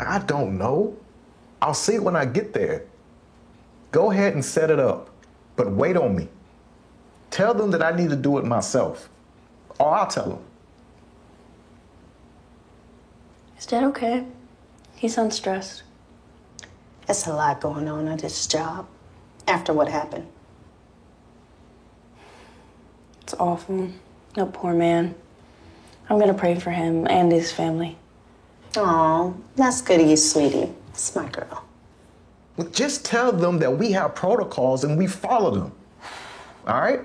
I don't know. I'll see it when I get there. Go ahead and set it up, but wait on me. Tell them that I need to do it myself, or I'll tell them. Is Dad okay? He sounds stressed. There's a lot going on at this job after what happened. It's awful. No, poor man. I'm gonna pray for him and his family. Oh, that's good of you, sweetie. It's my girl. Well, just tell them that we have protocols and we follow them. All right?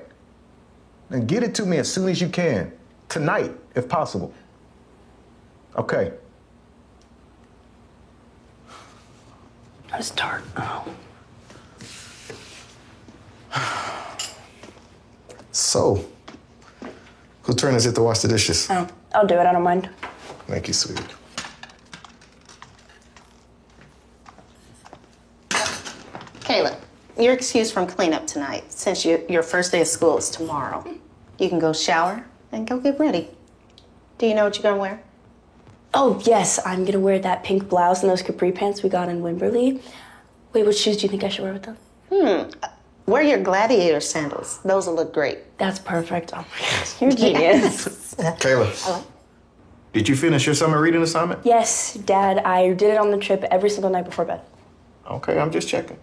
And get it to me as soon as you can. Tonight, if possible. Okay. That's tart. Oh. So, whose turn is it to wash the dishes? Oh, I'll do it. I don't mind. Thank you, sweetie. Kayla, you're excused from cleanup tonight since your first day of school is tomorrow. You can go shower and go get ready. Do you know what you're gonna wear? Oh, yes. I'm gonna wear that pink blouse and those capri pants we got in Wimberley. Wait, what shoes do you think I should wear with them? Wear your gladiator sandals. Those will look great. That's perfect. Oh my gosh, you're a genius. Kayla, Hello? did you finish your summer reading assignment? Yes, Dad. I did it on the trip every single night before bed. Okay, I'm just checking.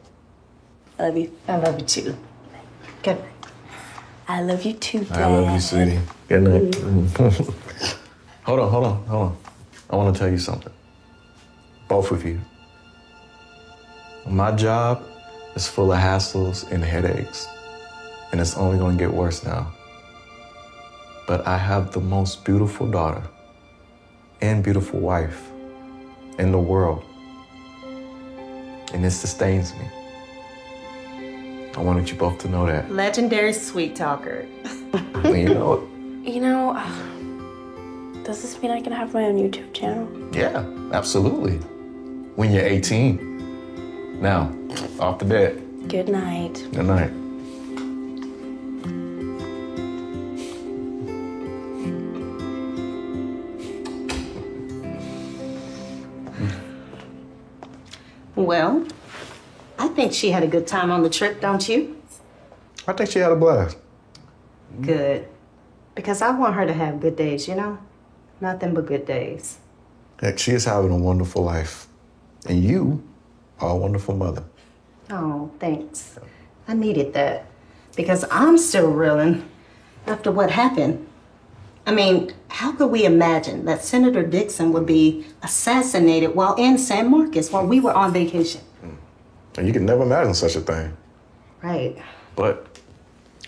I love you. I love you too. Good. I love you too, Dad. I love you, sweetie. Good night. Hold on. I want to tell you something. Both of you. My job is full of hassles and headaches, and it's only going to get worse now. But I have the most beautiful daughter and beautiful wife in the world, and it sustains me. I wanted you both to know that. Legendary sweet talker. You know, You know, does this mean I can have my own YouTube channel? yeah, absolutely. When you're 18. Now, off to bed. Good night. Good night. Well, I think she had a good time on the trip, don't you? I think she had a blast. Good. Because I want her to have good days, you know? Nothing but good days. Heck, she is having a wonderful life. And you are a wonderful mother. Oh, thanks. I needed that. Because I'm still reeling after what happened. I mean, how could we imagine that Senator Dixon would be assassinated while in San Marcos while we were on vacation? And you can never imagine such a thing. Right. But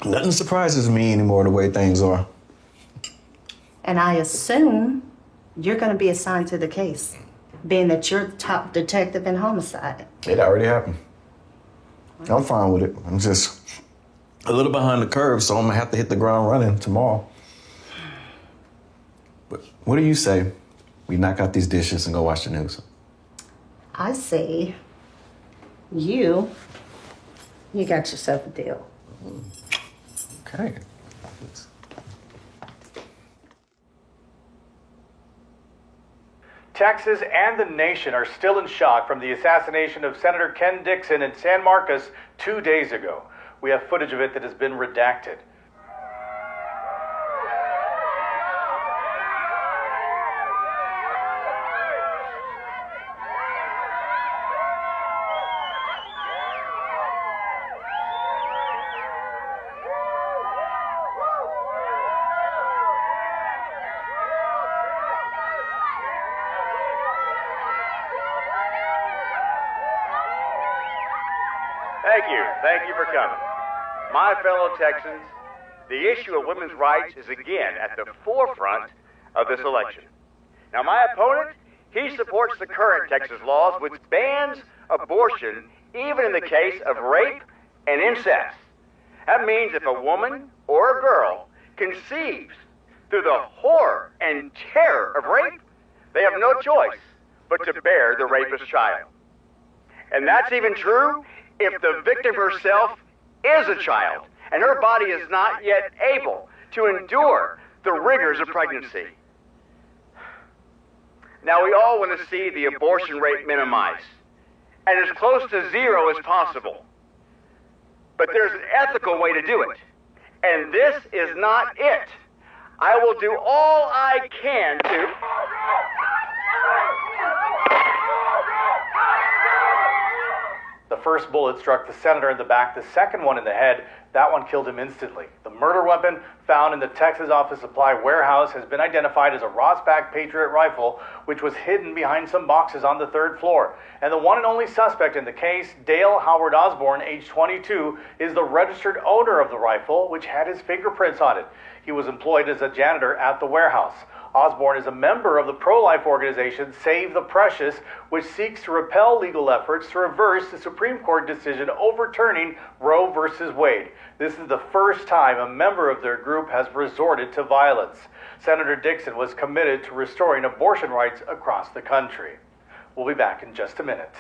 nothing surprises me anymore the way things are. And I assume you're going to be assigned to the case, being that you're the top detective in homicide. It already happened. I'm fine with it. I'm just a little behind the curve, so I'm going to have to hit the ground running tomorrow. But what do you say we knock out these dishes and go watch the news? I say, you got yourself a deal. Okay. Texas and the nation are still in shock from the assassination of Senator Ken Dixon in San Marcos 2 days ago. We have footage of it that has been redacted. Thank you for coming. My fellow Texans, the issue of women's rights is again at the forefront of this election. Now, my opponent, he supports the current Texas laws which bans abortion even in the case of rape and incest. That means if a woman or a girl conceives through the horror and terror of rape, they have no choice but to bear the rapist's child. And that's even true if the victim herself is a child and her body is not yet able to endure the rigors of pregnancy. Now, we all want to see the abortion rate minimized and as close to zero as possible. But there's an ethical way to do it, and this is not it. I will do all I can to... The first bullet struck the senator in the back, the second one in the head. That one killed him instantly. The murder weapon found in the Texas Office Supply warehouse has been identified as a Rossback Patriot rifle, which was hidden behind some boxes on the third floor. And the one and only suspect in the case, Dale Howard Osborne, age 22, is the registered owner of the rifle, which had his fingerprints on it. He was employed as a janitor at the warehouse. Osborne is a member of the pro-life organization Save the Precious, which seeks to repel legal efforts to reverse the Supreme Court decision overturning Roe v. Wade. This is the first time a member of their group has resorted to violence. Senator Dixon was committed to restoring abortion rights across the country. We'll be back in just a minute.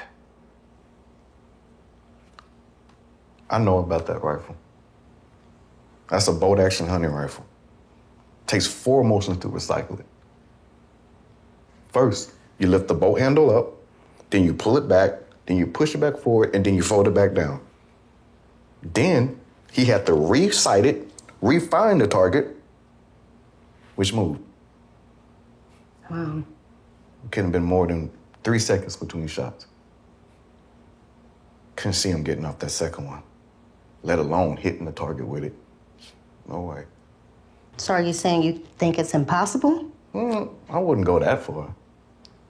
I know about that rifle. That's a bolt-action hunting rifle. Takes 4 motions to recycle it. First, you lift the bolt handle up, then you pull it back, then you push it back forward, and then you fold it back down. Then he had to re-sight it, refine the target, which moved. Wow. It couldn't have been more than 3 seconds between shots. Couldn't see him getting off that second one, let alone hitting the target with it. No way. So are you saying you think it's impossible? I wouldn't go that far.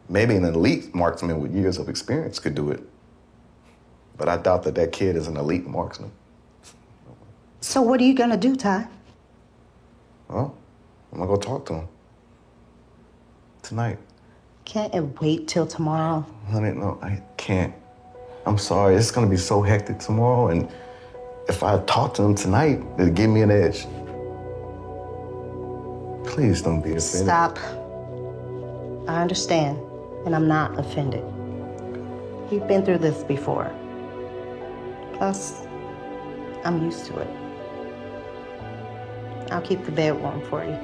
Maybe an elite marksman with years of experience could do it. But I doubt that kid is an elite marksman. So what are you gonna do, Ty? Well, I'm gonna go talk to him. Tonight. Can't it wait till tomorrow? Honey, no, I can't. I'm sorry, it's gonna be so hectic tomorrow, and if I talk to him tonight, it'll give me an edge. Please don't be offended. Stop. I understand, and I'm not offended. You've been through this before. Plus, I'm used to it. I'll keep the bed warm for you.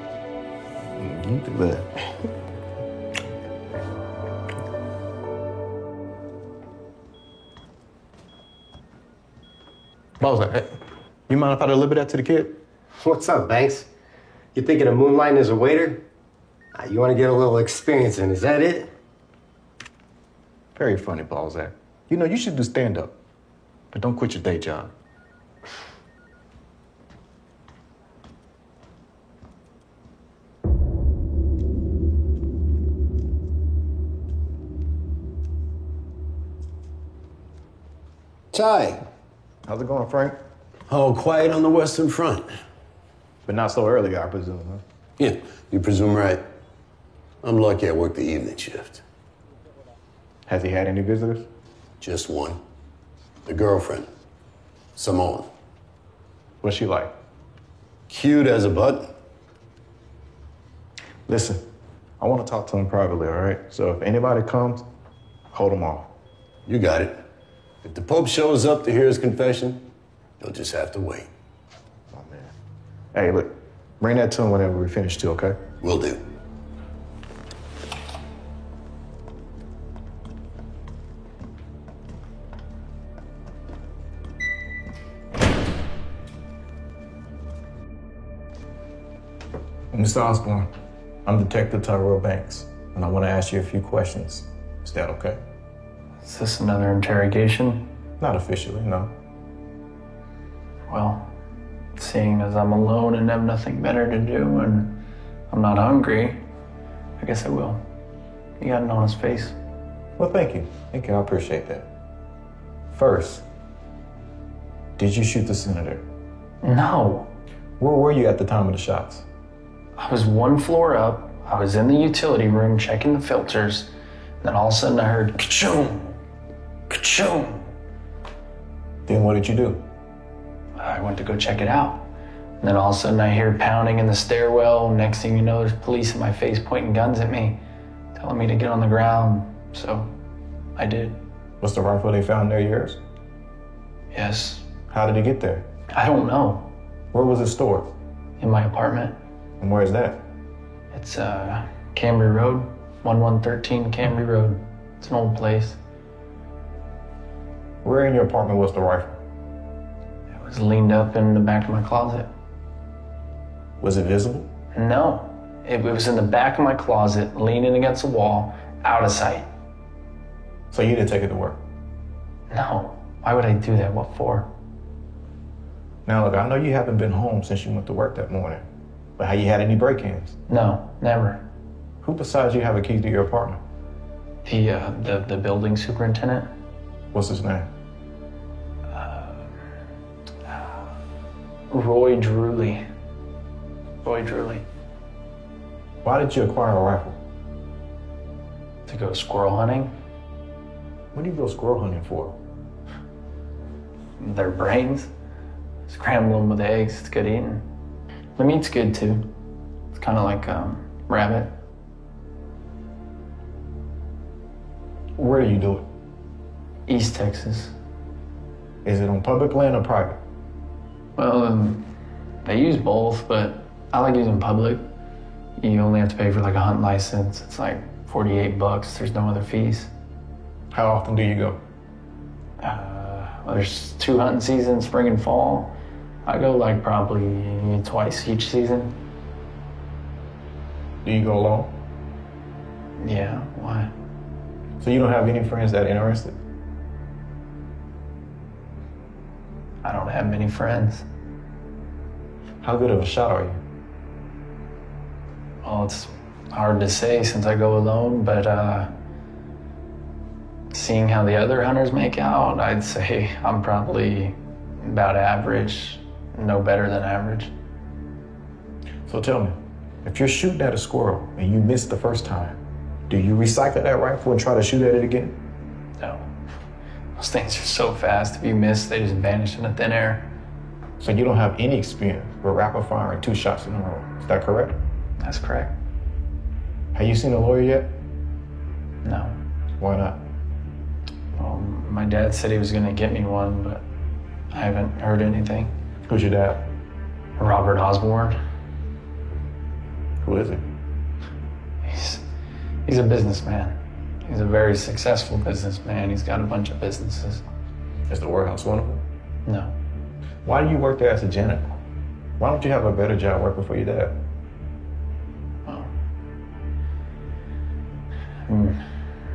You do that. Bowser, hey, you mind if I deliver that to the kid? What's up, Banks? You thinking of moonlighting as a waiter? You want to get a little experience in, is that it? Very funny, Balzac. You know, you should do stand-up, but don't quit your day job. Ty. How's it going, Frank? Oh, quiet on the Western Front. But not so early, I presume, huh? Yeah, you presume right. I'm lucky I work the evening shift. Has he had any visitors? Just one. The girlfriend, Simone. What's she like? Cute as a button. Listen, I want to talk to him privately, all right? So if anybody comes, hold them off. You got it. If the Pope shows up to hear his confession, you'll just have to wait. Oh, man. Hey, look, bring that to him whenever we finish, too, okay? Will do. Mr. Osborne, I'm Detective Tyrell Banks, and I want to ask you a few questions. Is that okay? Is this another interrogation? Not officially, no. Well, seeing as I'm alone and have nothing better to do and I'm not hungry, I guess I will. You got an honest face. Well, thank you. Thank you, I appreciate that. First, did you shoot the senator? No. Where were you at the time of the shots? I was one floor up. I was in the utility room checking the filters. Then all of a sudden I heard ka-choom, ka-choom. Then what did you do? I went to go check it out. And then all of a sudden I hear pounding in the stairwell. Next thing you know, there's police in my face pointing guns at me, telling me to get on the ground. So I did. Was the rifle they found near yours? Yes. How did it get there? I don't know. Where was it stored? In my apartment. And where is that? It's Cambry Road. 1113 Cambry Road. It's an old place. Where in your apartment was the rifle? It was leaned up in the back of my closet. Was it visible? No, it was in the back of my closet, leaning against the wall, out of sight. So you didn't take it to work? No, why would I do that? What for? Now look, I know you haven't been home since you went to work that morning, but have you had any break-ins? No, never. Who besides you have a key to your apartment? The building superintendent. What's his name? Roy Drewley. Roy Drewley. Why did you acquire a rifle? To go squirrel hunting. What do you go squirrel hunting for? Their brains. Scramble them with eggs. It's good eating. The meat's good too. It's kind of like rabbit. Where do you do it? East Texas. Is it on public land or private? Well, they use both, but I like using public. You only have to pay for like a hunt license. It's like $48. There's no other fees. How often do you go? Well, there's 2 hunting seasons, spring and fall. I go like probably twice each season. Do you go alone? Yeah, why? So you don't have any friends that are interested? I don't have many friends. How good of a shot are you? Well, it's hard to say since I go alone, but seeing how the other hunters make out, I'd say I'm probably about average, no better than average. So tell me, if you're shooting at a squirrel and you miss the first time, do you recycle that rifle and try to shoot at it again? No. Those things are so fast, if you miss, they just vanish into thin air. So you don't have any experience with rapid firing 2 shots in a row, is that correct? That's correct. Have you seen a lawyer yet? No. Why not? Well, my dad said he was gonna get me one, but I haven't heard anything. Who's your dad? Robert Osborne. Who is he? He's a businessman. He's a very successful businessman. He's got a bunch of businesses. Is the warehouse one of them? No. Why do you work there as a janitor? Why don't you have a better job working for your dad? Well, me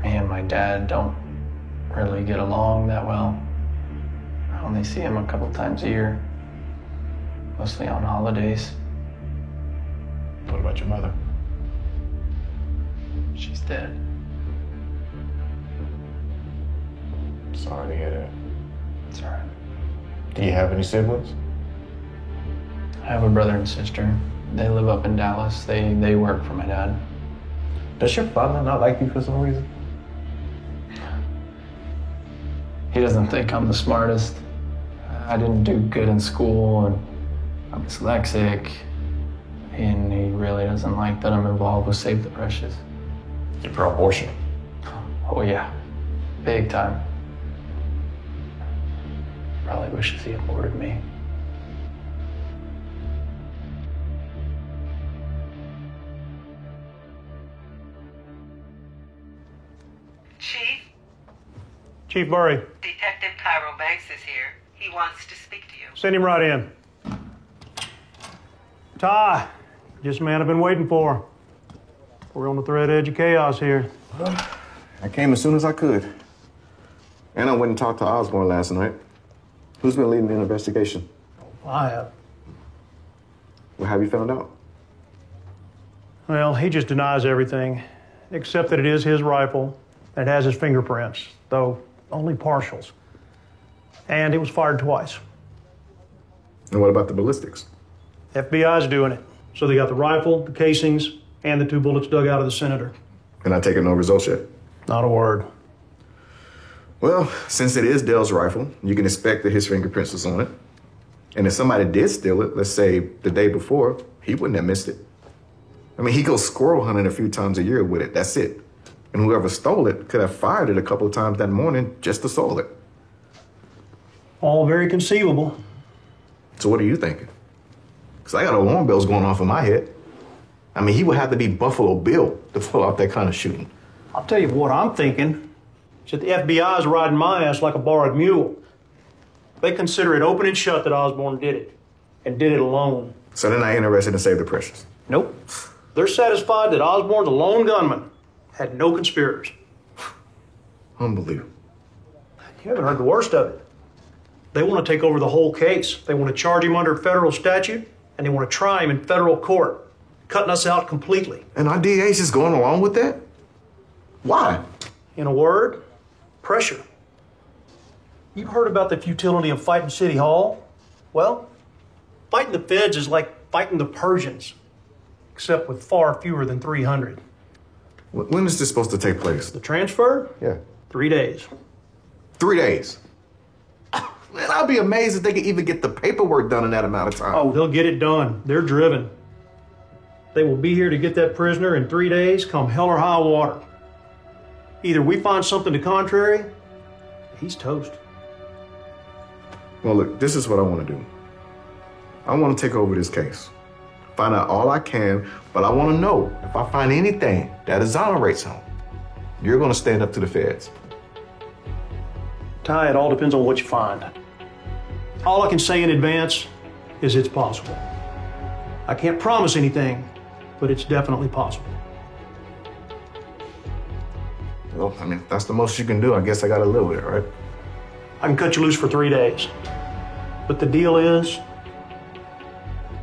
and my dad don't really get along that well. I only see him a couple times a year, mostly on holidays. What about your mother? She's dead. Sorry to hear that. It's all right. Do you have any siblings? I have a brother and sister. They live up in Dallas. They work for my dad. Does your father not like you for some reason? He doesn't think I'm the smartest. I didn't do good in school, and I'm dyslexic. And he really doesn't like that I'm involved with Save the Precious. You're pro-abortion. Oh yeah, big time. Probably wishes he aborted me. Chief Murray. Detective Cairo Banks is here. He wants to speak to you. Send him right in. Ty, just the man I've been waiting for. We're on the thread edge of chaos here. I came as soon as I could. And I went and talked to Osborne last night. Who's been leading the investigation? I have. What have you found out? Well, he just denies everything, except that it is his rifle. And it has his fingerprints, though only partials. And it was fired twice. And what about the ballistics? FBI's doing it. So they got the rifle, the casings, and the 2 bullets dug out of the Senator. And I take it no results yet? Not a word. Well, since it is Dell's rifle, you can expect that his fingerprints was on it. And if somebody did steal it, let's say the day before, he wouldn't have missed it. I mean, he goes squirrel hunting a few times a year with it, that's it. And whoever stole it could have fired it a couple of times that morning just to stole it. All very conceivable. So what are you thinking? Because I got alarm bells going off in my head. I mean, he would have to be Buffalo Bill to pull off that kind of shooting. I'll tell you what I'm thinking. Is that the FBI's riding my ass like a borrowed mule. They consider it open and shut that Osborne did it, and did it alone. So they're not interested in Save the Precious? Nope. They're satisfied that Osborne's a lone gunman, had no conspirators. Unbelievable. You haven't heard the worst of it. They want to take over the whole case. They want to charge him under federal statute, and they want to try him in federal court, cutting us out completely. And our DA's just going along with that? Why? In a word, pressure. You've heard about the futility of fighting City Hall? Well, fighting the feds is like fighting the Persians, except with far fewer than 300. When is this supposed to take place? The transfer? Yeah. 3 days. 3 days? Man, I'll be amazed if they can even get the paperwork done in that amount of time. Oh, they'll get it done. They're driven. They will be here to get that prisoner in 3 days, come hell or high water. Either we find something to contrary, he's toast. Well, look, this is what I want to do. I want to take over this case. Find out all I can, but I want to know if I find anything that exonerates him, you're going to stand up to the feds. Ty, it all depends on what you find. All I can say in advance is it's possible. I can't promise anything, but it's definitely possible. Well, I mean, if that's the most you can do, I guess I got to live with it, right? I can cut you loose for 3 days. But the deal is,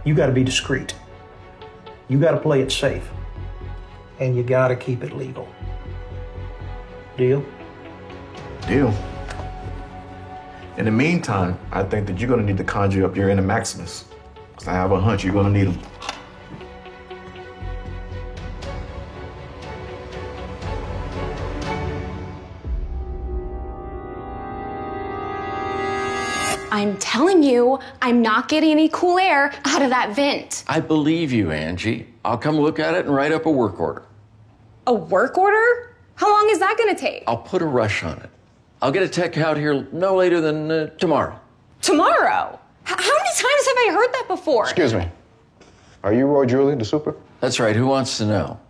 you got to be discreet. You got to play it safe. And you got to keep it legal. Deal? Deal. In the meantime, I think that you're going to need to conjure up your inner Maximus. Because I have a hunch you're going to need him. I'm telling you, I'm not getting any cool air out of that vent. I believe you, Angie. I'll come look at it and write up a work order. A work order? How long is that gonna take? I'll put a rush on it. I'll get a tech out here no later than tomorrow. Tomorrow? How many times have I heard that before? Excuse me. Are you Roy Julie, the super? That's right. Who wants to know?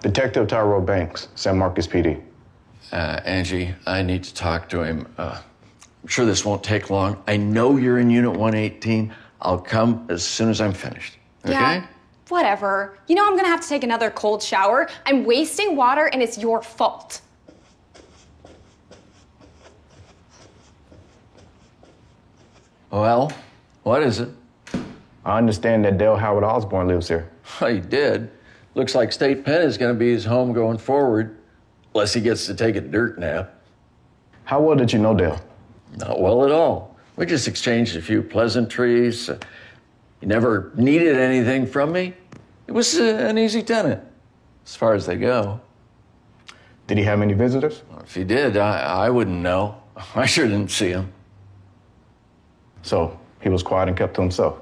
Detective Tyrell Banks, San Marcos PD. Angie, I need to talk to him. I'm sure this won't take long. I know you're in Unit 118. I'll come as soon as I'm finished. Okay? Yeah, whatever. You know I'm gonna have to take another cold shower. I'm wasting water and it's your fault. Well, what is it? I understand that Dale Howard Osborne lives here. He did. Looks like State Penn is gonna be his home going forward, unless he gets to take a dirt nap. How well did you know Dale? Not well at all. We just exchanged a few pleasantries. He never needed anything from me. It was an easy tenant, as far as they go. Did he have many visitors? Well, if he did, I wouldn't know. I sure didn't see him. So, he was quiet and kept to himself?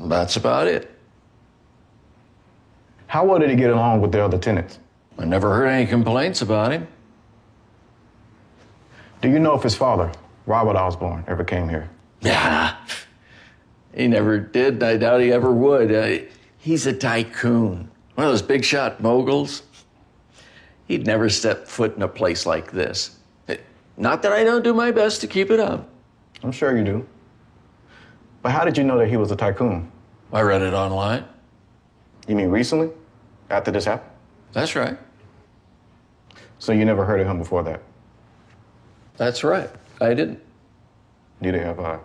That's about it. How well did he get along with the other tenants? I never heard any complaints about him. Do you know if his father, Robert Osborne, ever came here? Yeah, he never did. I doubt he ever would. He's a tycoon, one of those big shot moguls. He'd never step foot in a place like this. Not that I don't do my best to keep it up. I'm sure you do. But how did you know that he was a tycoon? I read it online. You mean recently? After this happened? That's right. So you never heard of him before that? That's right. I didn't. Neither have I.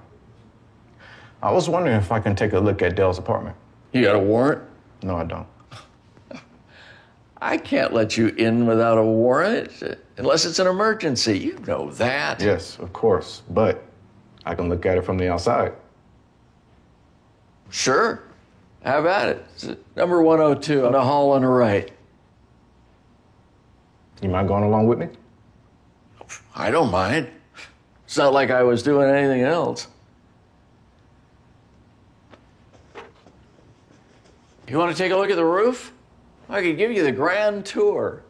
I was wondering if I can take a look at Dale's apartment. You got a warrant? No, I don't. I can't let you in without a warrant, unless it's an emergency. You know that. Yes, of course. But I can look at it from the outside. Sure. Have at it. It's number 102 on the hall on the right. You mind going along with me? I don't mind. It's not like I was doing anything else. You want to take a look at the roof? I could give you the grand tour.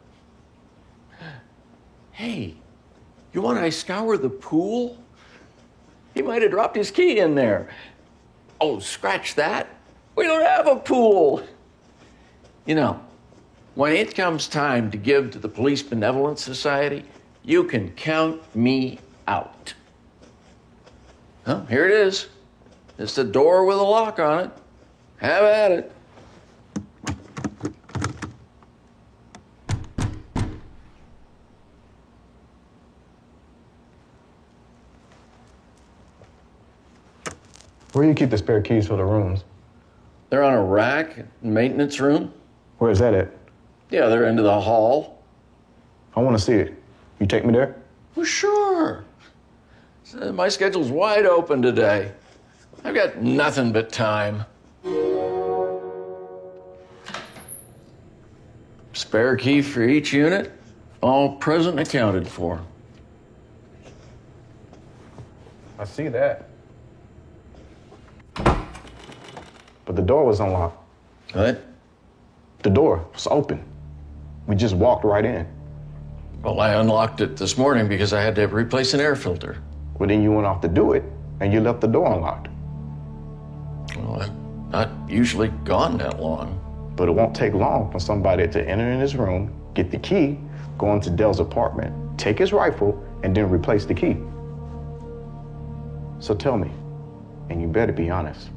Hey, you want I scour the pool? He might have dropped his key in there. Oh, scratch that. We don't have a pool. You know, when it comes time to give to the Police Benevolent Society, you can count me out. Well, here it is. It's a door with a lock on it. Have at it. Where do you keep the spare keys for the rooms? They're on a rack in the maintenance room. Where's that at? Yeah, they're into the hall. I want to see it. You take me there? Well, sure. My schedule's wide open today. I've got nothing but time. Spare key for each unit, all present and accounted for. I see that. But the door was unlocked. What? The door was open. We just walked right in. Well, I unlocked it this morning because I had to replace an air filter. Well, then you went off to do it, and you left the door unlocked. Well, I'm not usually gone that long. But it won't take long for somebody to enter in his room, get the key, go into Dell's apartment, take his rifle, and then replace the key. So tell me, and you better be honest,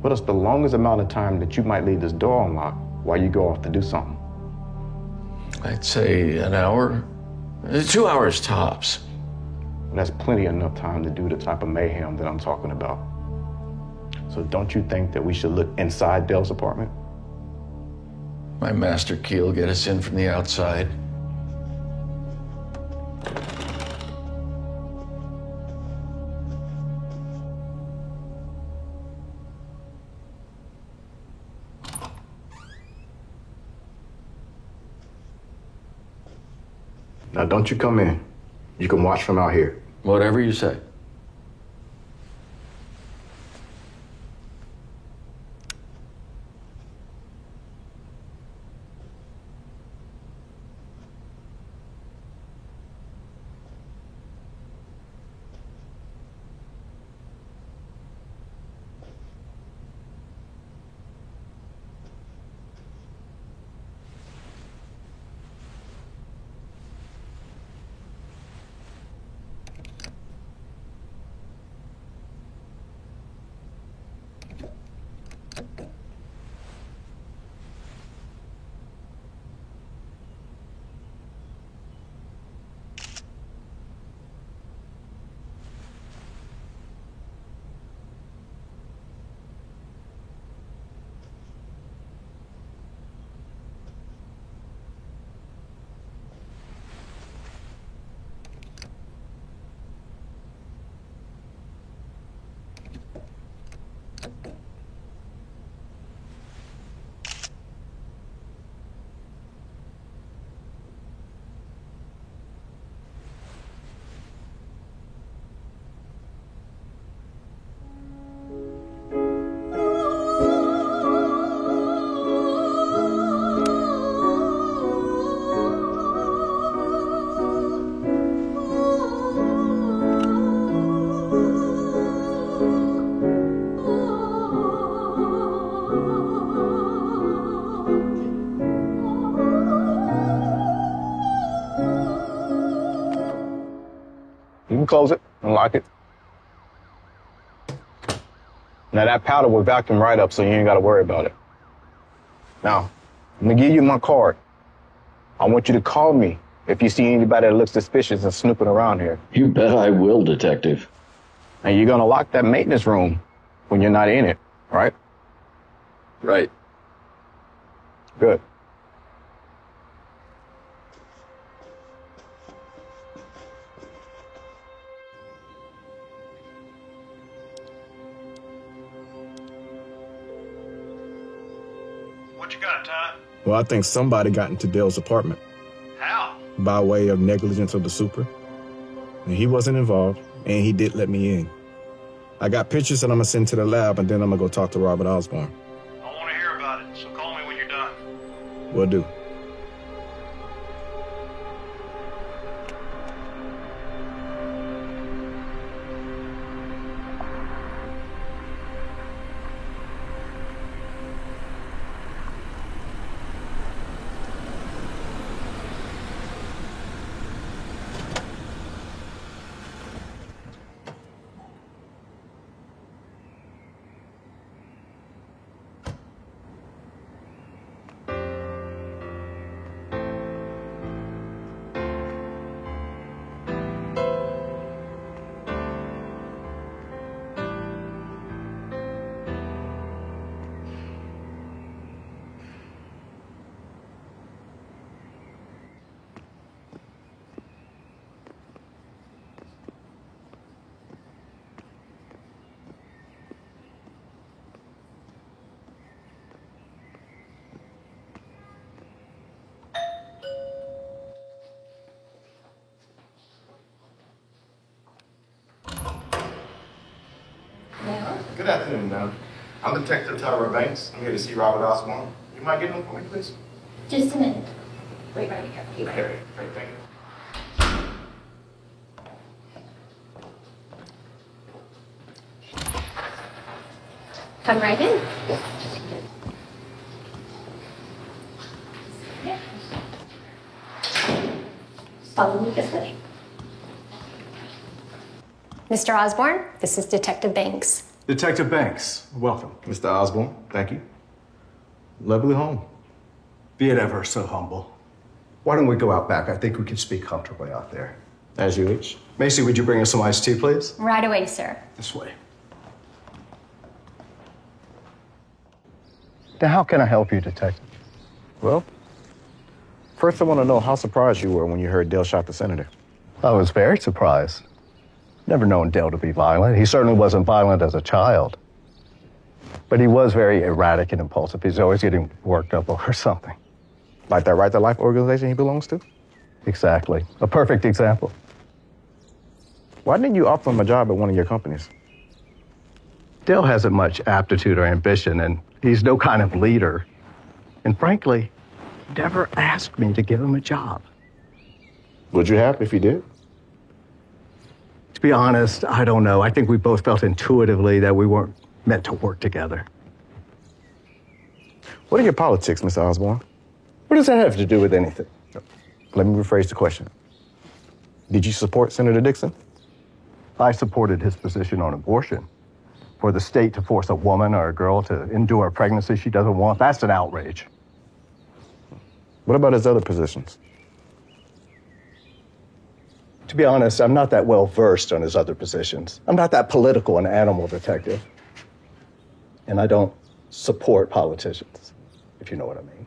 what is the longest amount of time that you might leave this door unlocked while you go off to do something? I'd say an hour, 2 hours tops. That's plenty enough time to do the type of mayhem that I'm talking about. So don't you think that we should look inside Dell's apartment? My master key will get us in from the outside. Now don't you come in. You can watch from out here. Whatever you say. You can close it and lock it. Now that powder will vacuum right up, so you ain't got to worry about it. Now, I'm gonna give you my card. I want you to call me if you see anybody that looks suspicious and snooping around here. You bet I will, Detective. And you're gonna lock that maintenance room when you're not in it, right? Right. Good. What you got, Ty? Well, I think somebody got into Dell's apartment. How? By way of negligence of the super. And he wasn't involved, and he did let me in. I got pictures that I'm gonna send to the lab, and then I'm gonna go talk to Robert Osborne. I want to hear about it, so call me when you're done. Will do. Good afternoon, ma'am. I'm Detective Tyra Banks. I'm here to see Robert Osborne. You might get him for me, please? Just a minute. Wait right here. Okay, great, thank you. Come right in. Follow me this way. Mr. Osborne, this is Detective Banks. Detective Banks, welcome. Mr. Osborne, thank you. Lovely home. Be it ever so humble. Why don't we go out back? I think we can speak comfortably out there. As you wish. Macy, would you bring us some iced tea, please? Right away, sir. This way. Now, how can I help you, Detective? Well, first I want to know how surprised you were when you heard Dale shot the senator. I was very surprised. Never known Dale to be violent. He certainly wasn't violent as a child. But he was very erratic and impulsive. He's always getting worked up over something. Like that Right to Life organization he belongs to? Exactly. A perfect example. Why didn't you offer him a job at one of your companies? Dale hasn't much aptitude or ambition, and he's no kind of leader. And frankly, he never asked me to give him a job. Would you have if he did? To be honest, I don't know. I think we both felt intuitively that we weren't meant to work together. What are your politics, Mr. Osborne? What does that have to do with anything? Let me rephrase the question. Did you support Senator Dixon? I supported his position on abortion. For the state to force a woman or a girl to endure a pregnancy she doesn't want, that's an outrage. What about his other positions? To be honest, I'm not that well versed on his other positions. I'm not that political an animal detective. And I don't support politicians, if you know what I mean.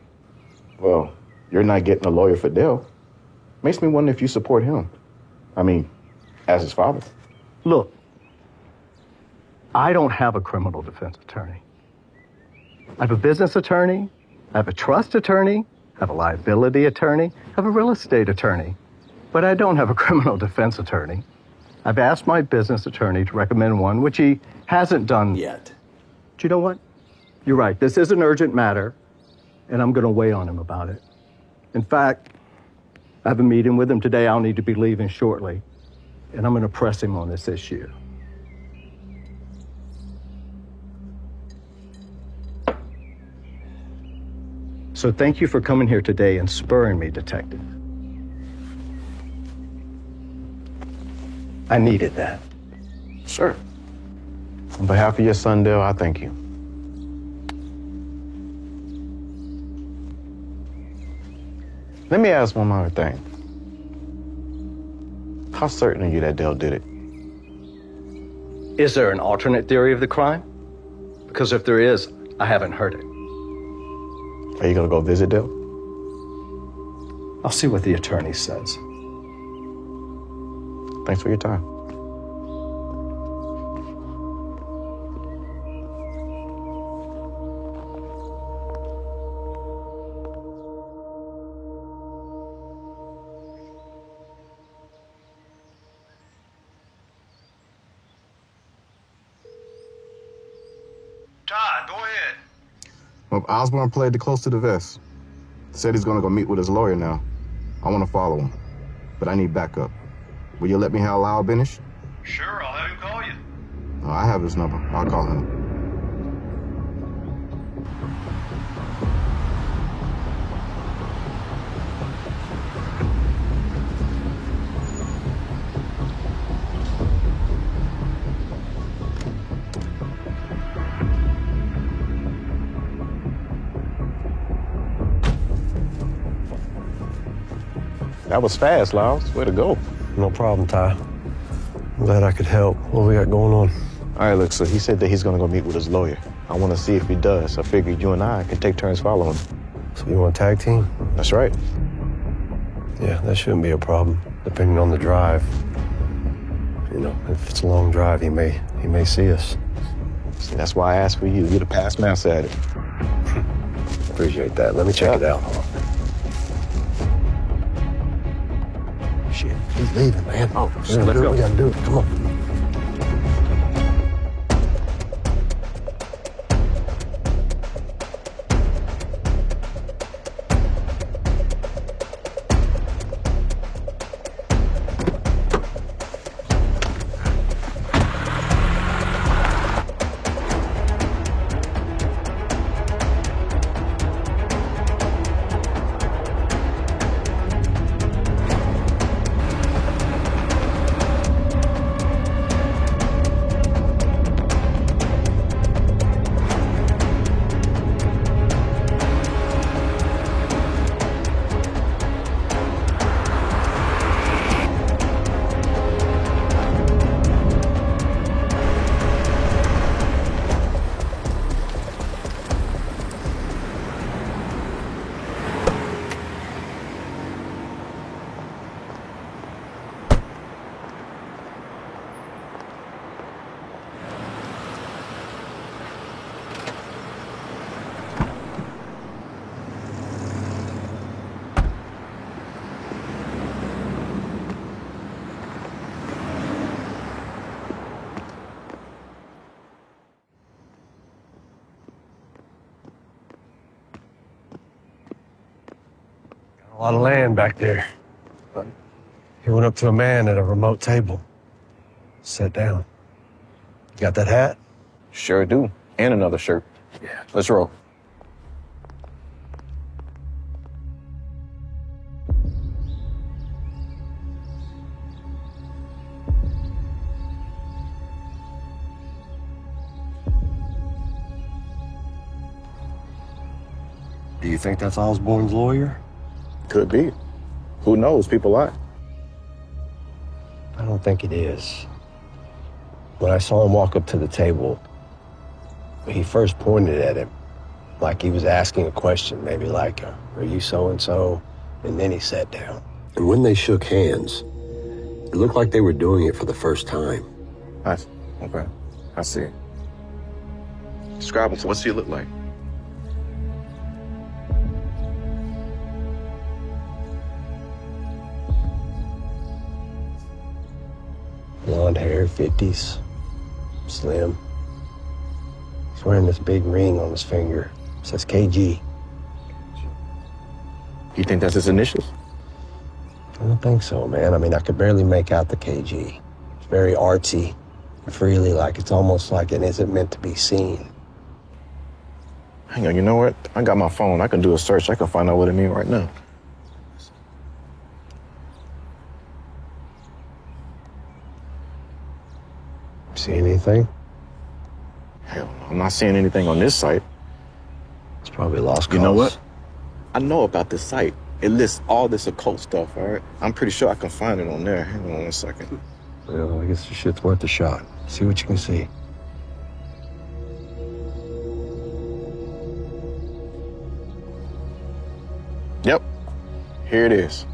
Well, you're not getting a lawyer for Dale. Makes me wonder if you support him. I mean, as his father. Look, I don't have a criminal defense attorney. I have a business attorney, I have a trust attorney, I have a liability attorney, I have a real estate attorney, but I don't have a criminal defense attorney. I've asked my business attorney to recommend one, which he hasn't done yet. But you know what? You're right, this is an urgent matter, and I'm gonna weigh on him about it. In fact, I have a meeting with him today. I'll need to be leaving shortly, and I'm gonna press him on this issue. So thank you for coming here today and spurring me, Detective. I needed that. Sure. On behalf of your son, Dale, I thank you. Let me ask one more thing. How certain are you that Dale did it? Is there an alternate theory of the crime? Because if there is, I haven't heard it. Are you gonna go visit Dale? I'll see what the attorney says. Thanks for your time. Todd, go ahead. Well, Osborne played it close to the vest. Said he's gonna go meet with his lawyer now. I wanna follow him, but I need backup. Will you let me have Lyle Benish? Sure, I'll have him call you. I have his number. I'll call him. That was fast, Lyles. Way to go. No problem, Ty. I'm glad I could help. What we got going on? All right, look, so he said that he's gonna go meet with his lawyer. I wanna see if he does. I figured you and I could take turns following. So you want a tag team? That's right. Yeah, that shouldn't be a problem, depending on the drive. You know, if it's a long drive, he may see us. See, that's why I asked for you. You're the past master at it. Appreciate that. Let me check it out. Shit, he's leaving, man. Oh, let's go. We gotta do it. Come on. lot of land back there. But he went up to a man at a remote table. Sat down. You got that hat? Sure do. And another shirt. Yeah. Let's roll. Do you think that's Osborne's lawyer? Could be. Who knows? People lie. I don't think it is. When I saw him walk up to the table, he first pointed at him like he was asking a question, maybe like, are you so-and-so? And then he sat down. And when they shook hands, it looked like they were doing it for the first time. Nice. Okay. I see. Describe him. What's he look like? Blonde hair, 50s, slim. He's wearing this big ring on his finger. It says KG. You think that's his initials? I don't think so, man. I mean, I could barely make out the KG. It's very artsy, freely, like it's almost like it isn't meant to be seen. Hang on, you know what? I got my phone. I can do a search. I can find out what it means right now. See anything? Hell no, I'm not seeing anything on this site. It's probably lost cause. You know what? I know about this site. It lists all this occult stuff, all right? I'm pretty sure I can find it on there. Hang on 1 second. Well, I guess the shit's worth a shot. See what you can see. Yep. Here it is.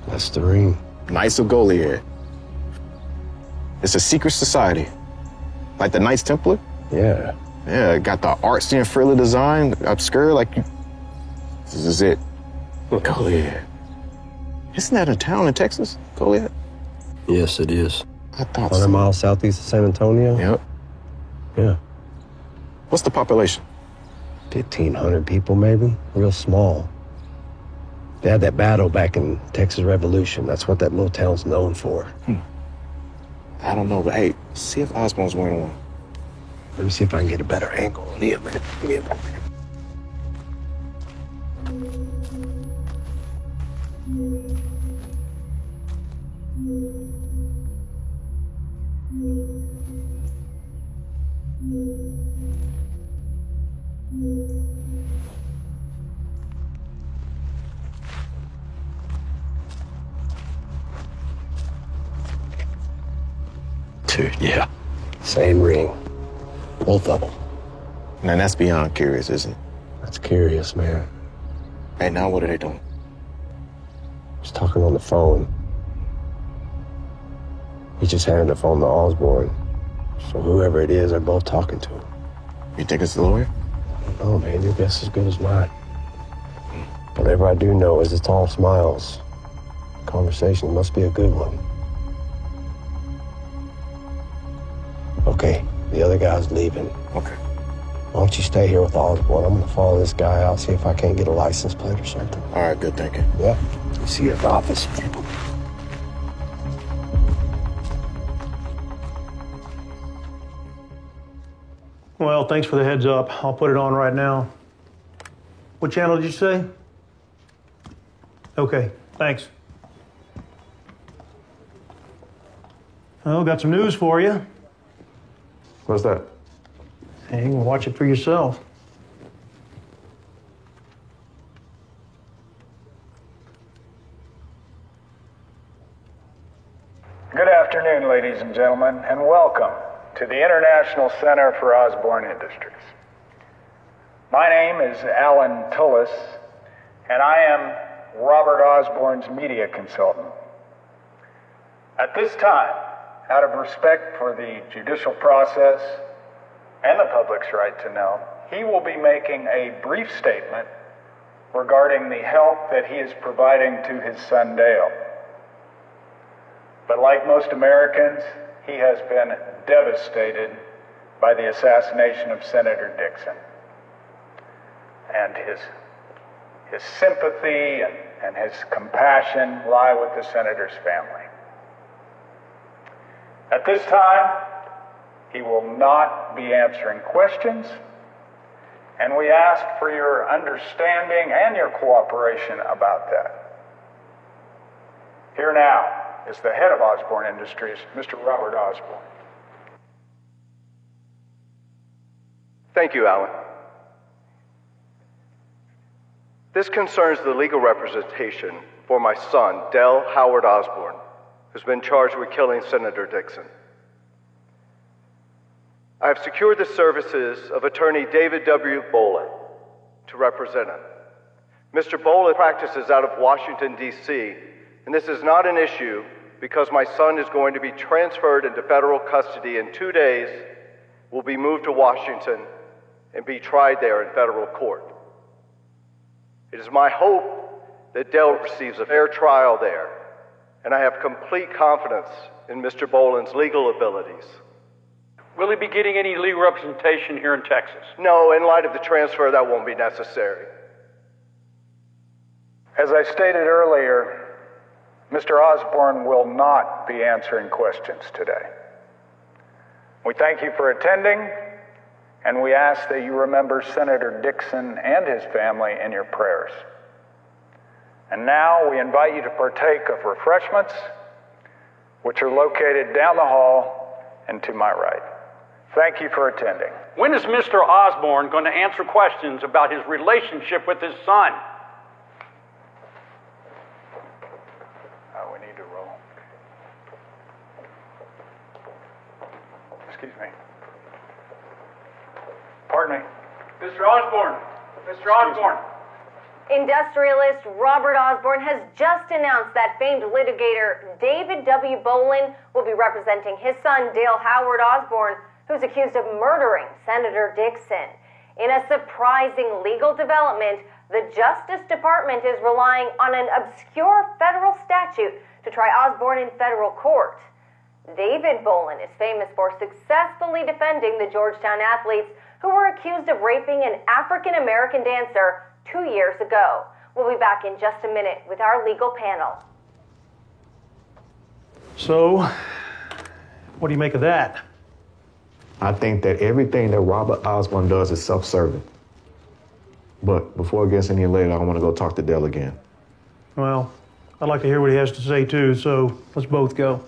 That's the ring. Knights of Goliad. It's a secret society. Like the Knights Templar? Yeah. Yeah, it got the artsy and frilly design, obscure, like you... This is it. Goliad. Isn't that a town in Texas, Goliad? Yes, it is. I thought 100 miles southeast of San Antonio? Yep. Yeah. What's the population? 1,500 people, maybe. Real small. They had that battle back in Texas Revolution. That's what that little town's known for. I don't know, but hey, see if Osborne's wearing one. Let me see if I can get a better angle on him, man. Give me a moment. Dude, yeah. Same ring. Both of them. Man, that's beyond curious, isn't it? That's curious, man. Hey, now what are they doing? He's talking on the phone. He just handed the phone to Osborne. So whoever it is, they're both talking to him. You think it's the lawyer? I don't know, man. Your guess is as good as mine. Whatever I do know is it's all smiles. Conversation must be a good one. Okay, the other guy's leaving. Okay. Why don't you stay here with Osborne? I'm gonna follow this guy out, see if I can't get a license plate or something. All right, good thinking. Yeah. See you at the office. Well, thanks for the heads up. I'll put it on right now. What channel did you say? Okay, thanks. Well, got some news for you. What's that? Hey, you can watch it for yourself. Good afternoon, ladies and gentlemen, and welcome to the International Center for Osborne Industries. My name is Alan Tullis, and I am Robert Osborne's media consultant. At this time, out of respect for the judicial process and the public's right to know, he will be making a brief statement regarding the help that he is providing to his son Dale. But like most Americans, he has been devastated by the assassination of Senator Dixon. And his sympathy and and his compassion lie with the senator's family. At this time, he will not be answering questions, and we ask for your understanding and your cooperation about that. Here now is the head of Osborne Industries, Mr. Robert Osborne. Thank you, Alan. This concerns the legal representation for my son, Dell Howard Osborne, who's been charged with killing Senator Dixon. I have secured the services of attorney David W. Bolin to represent him. Mr. Bolin practices out of Washington, D.C., and this is not an issue because my son is going to be transferred into federal custody in 2 days, will be moved to Washington, and be tried there in federal court. It is my hope that Dell receives a fair trial there, and I have complete confidence in Mr. Bolin's legal abilities. Will he be getting any legal representation here in Texas? No, in light of the transfer, that won't be necessary. As I stated earlier, Mr. Osborne will not be answering questions today. We thank you for attending, and we ask that you remember Senator Dixon and his family in your prayers. And now we invite you to partake of refreshments, which are located down the hall and to my right. Thank you for attending. When is Mr. Osborne going to answer questions about his relationship with his son? We need to roll. Excuse me. Pardon me. Mr. Osborne! Mr. Osborne! Industrialist Robert Osborne has just announced that famed litigator David W. Bolin will be representing his son Dale Howard Osborne, who's accused of murdering Senator Dixon. In a surprising legal development, the Justice Department is relying on an obscure federal statute to try Osborne in federal court. David Bolin is famous for successfully defending the Georgetown athletes who were accused of raping an African-American dancer 2 years ago. We'll be back in just a minute with our legal panel. So, what do you make of that? I think that everything that Robert Osborne does is self-serving. But before it gets any later, I want to go talk to Dell again. Well, I'd like to hear what he has to say too, so let's both go.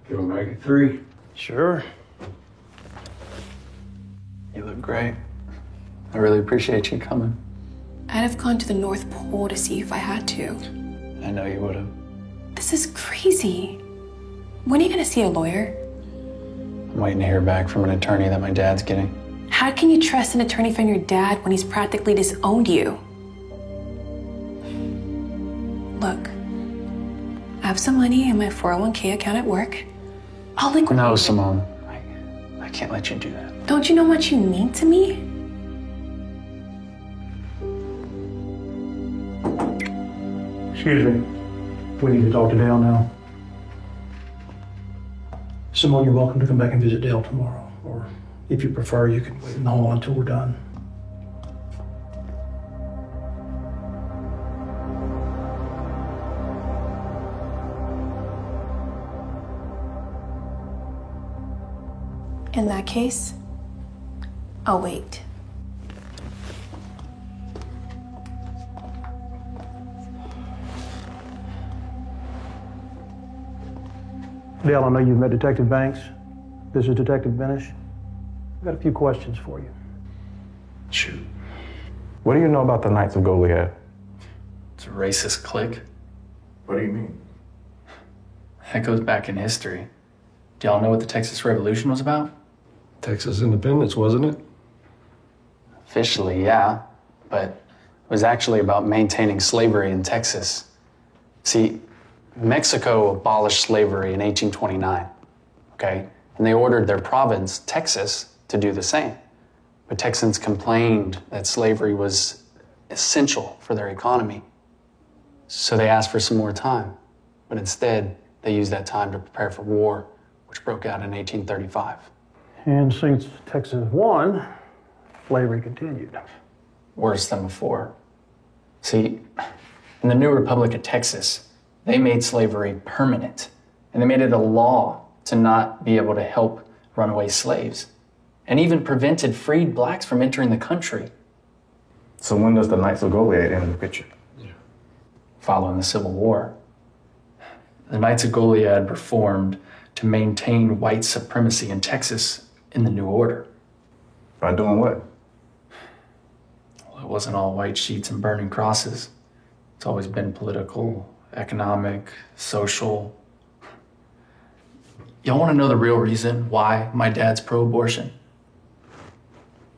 Go make it 3. Sure. You look great. I really appreciate you coming. I'd have gone to the North Pole to see you if I had to. I know you would have. This is crazy. When are you gonna see a lawyer? I'm waiting to hear back from an attorney that my dad's getting. How can you trust an attorney from your dad when he's practically disowned you? Look, I have some money in my 401k account at work. I'll No, Simone. I can't let you do that. Don't you know how much you mean to me? Excuse me. We need to talk to Dale now. Simone, you're welcome to come back and visit Dale tomorrow. Or if you prefer, you can wait in the hall until we're done. In that case, I'll wait. Dale, I know you've met Detective Banks. This is Detective Benish. I've got a few questions for you. Shoot. What do you know about the Knights of Goliad? It's a racist clique. What do you mean? That goes back in history. Do y'all know what the Texas Revolution was about? Texas independence, wasn't it? Officially, yeah. But it was actually about maintaining slavery in Texas. See, Mexico abolished slavery in 1829, okay? And they ordered their province, Texas, to do the same. But Texans complained that slavery was essential for their economy. So they asked for some more time. But instead, they used that time to prepare for war, which broke out in 1835. And since Texas won, slavery continued. Worse than before. See, In the new Republic of Texas, they made slavery permanent, and they made it a law to not be able to help runaway slaves, and even prevented freed blacks from entering the country. So when does the Knights of Goliad enter the picture? Following the Civil War, the Knights of Goliad were formed to maintain white supremacy in Texas in the New Order. By doing what? Well, it wasn't all white sheets and burning crosses. It's always been political, economic, social. Y'all want to know the real reason why my dad's pro-abortion?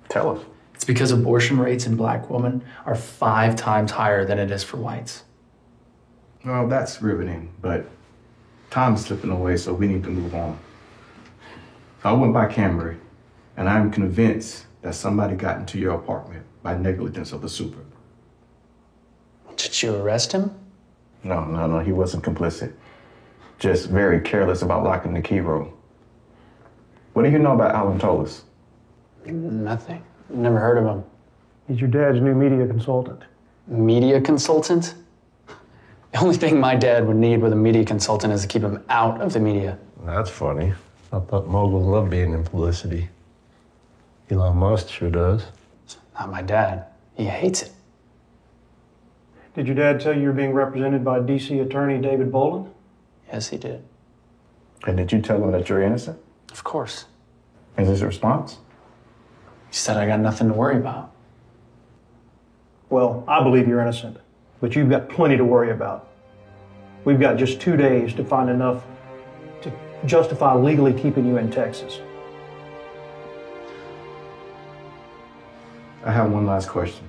Tell us. It's because abortion rates in black women are 5 times higher than it is for whites. Well, that's riveting, but time's slipping away, so we need to move on. I went by Camry, and I'm convinced that somebody got into your apartment by negligence of the super. Did you arrest him? No, he wasn't complicit. Just very careless about locking the key roll. What do you know about Alan Tolis? Nothing. Never heard of him. He's your dad's new media consultant. Media consultant? The only thing my dad would need with a media consultant is to keep him out of the media. That's funny. I thought moguls love being in publicity. Elon Musk sure does. Not my dad. He hates it. Did your dad tell you you're being represented by DC attorney David Boland? Yes, he did. And did you tell him that you're innocent? Of course. Is his response? He said I got nothing to worry about. Well, I believe you're innocent, but you've got plenty to worry about. We've got just 2 days to find enough to justify legally keeping you in Texas. I have one last question.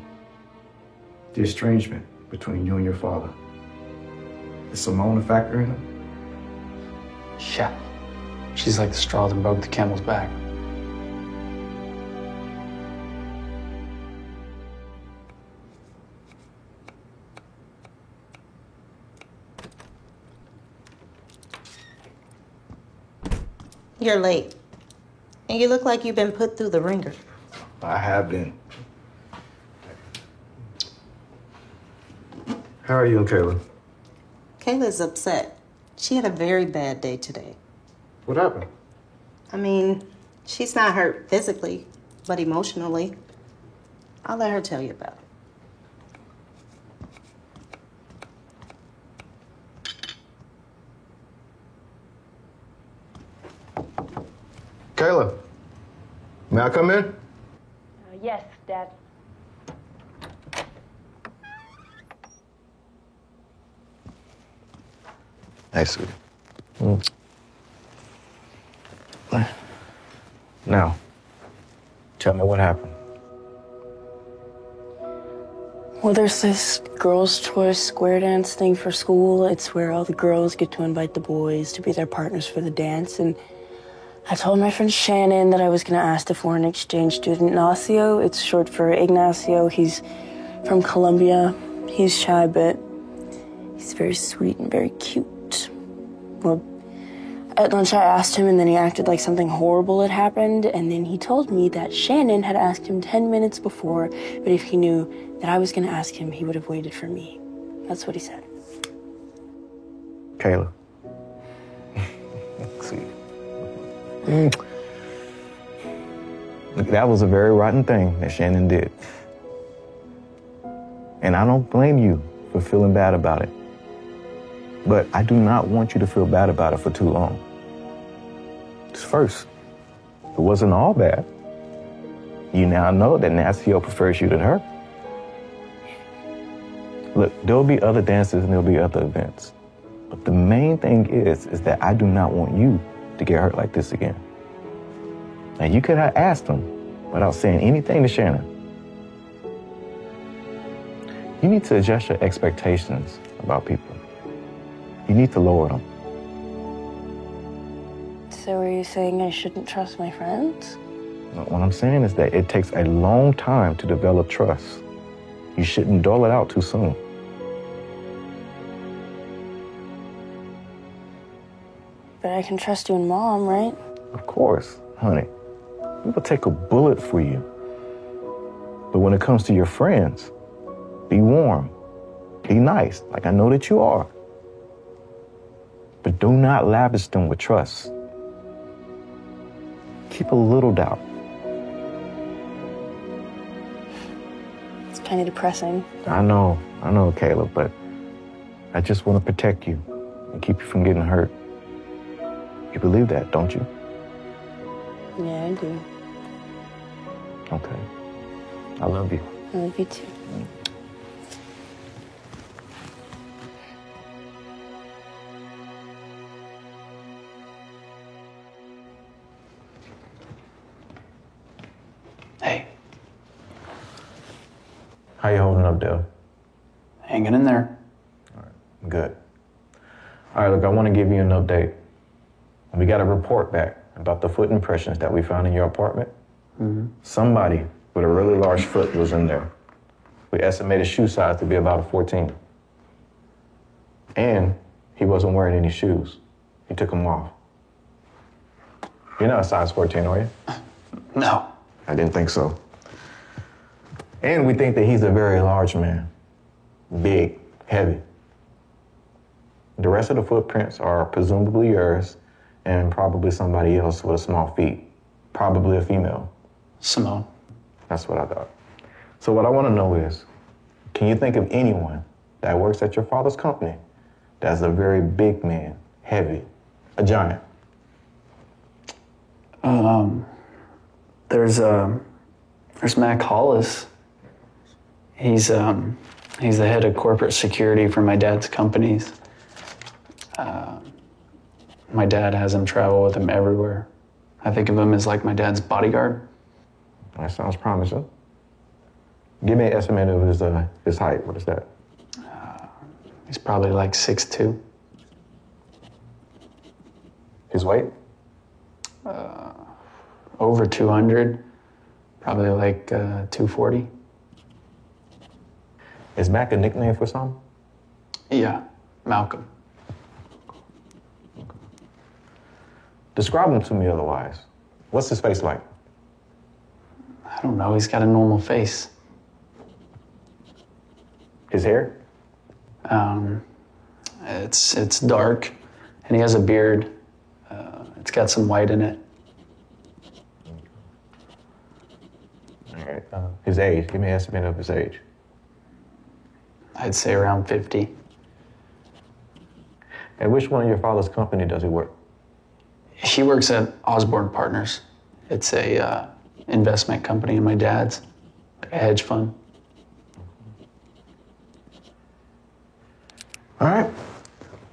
The estrangement between you and your father. Is Simone a factor in it? Yeah. She's like the straw that broke the camel's back. You're late. And you look like you've been put through the ringer. I have been. How are you and Kayla? Kayla's upset. She had a very bad day today. What happened? I mean, she's not hurt physically, but emotionally. I'll let her tell you about it. Kayla, may I come in? Yes, Dad. Hey, sweetie. Now, tell me what happened. Well, there's this girls' choice square dance thing for school. It's where all the girls get to invite the boys to be their partners for the dance. And I told my friend Shannon that I was going to ask the foreign exchange student Ignacio. It's short for Ignacio. He's from Colombia. He's shy, but he's very sweet and very cute. Well, at lunch I asked him, and then he acted like something horrible had happened, and then he told me that Shannon had asked him 10 minutes before, but if he knew that I was going to ask him, he would have waited for me. That's what he said. Kayla. Sweet. Look, that was a very rotten thing that Shannon did. And I don't blame you for feeling bad about it. But I do not want you to feel bad about it for too long. Just first, it wasn't all bad. You now know that Ignacio prefers you to her. Look, there'll be other dances and there'll be other events. But the main thing is that I do not want you to get hurt like this again. Now, you could have asked him without saying anything to Shannon. You need to adjust your expectations about people. You need to lower them. So are you saying I shouldn't trust my friends? What I'm saying is that it takes a long time to develop trust. You shouldn't dole it out too soon. But I can trust you and Mom, right? Of course, honey. We will take a bullet for you. But when it comes to your friends, be warm, Be nice, like I know that you are. But do not lavish them with trust. Keep a little doubt. It's kind of depressing. I know, Caleb, but I just want to protect you and keep you from getting hurt. You believe that, don't you? Yeah, I do. Okay. I love you. I love you too. Hey. How you holding up, Dale? Hanging in there. Good. All right, look, I want to give you an update. We got a report back about the foot impressions that we found in your apartment. Mm-hmm. Somebody with a really large foot was in there. We estimated shoe size to be about a 14. And he wasn't wearing any shoes. He took them off. You're not a size 14, are you? No. I didn't think so. And we think that he's a very large man. Big, heavy. The rest of the footprints are presumably yours and probably somebody else with a small feet. Probably a female. Simone. That's what I thought. So what I want to know is, can you think of anyone that works at your father's company that's a very big man, heavy, a giant? There's Mac Hollis. He's the head of corporate security for my dad's companies. My dad has him travel with him everywhere. I think of him as like my dad's bodyguard. That sounds promising. Give me an estimate of his height. What is that? He's probably like 6'2". His weight? Over 200. Probably like 240. Is Mac a nickname for something? Yeah, Malcolm. Describe him to me otherwise. What's his face like? I don't know. He's got a normal face. His hair? It's dark, and he has a beard. It's got some white in it. All right. His age. Give me an estimate of his age. I'd say around 50. At which one of your father's company does he work? He works at Osborne Partners. It's a investment company of my dad's, a hedge fund. All right.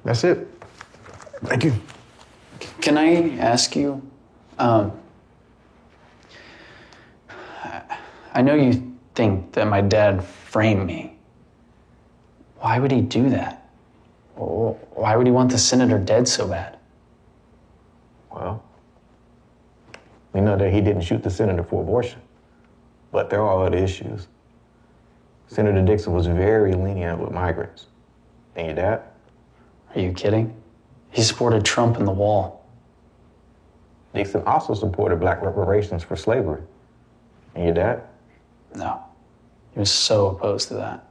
That's it. Thank you. Can I ask you, I know you think that my dad framed me. Why would he do that? Why would he want the senator dead so bad? Well, we know that he didn't shoot the senator for abortion, but there are other issues. Senator Dixon was very lenient with migrants. And your dad? Are you kidding? He supported Trump and the wall. Dixon also supported black reparations for slavery. And your dad? No. He was so opposed to that.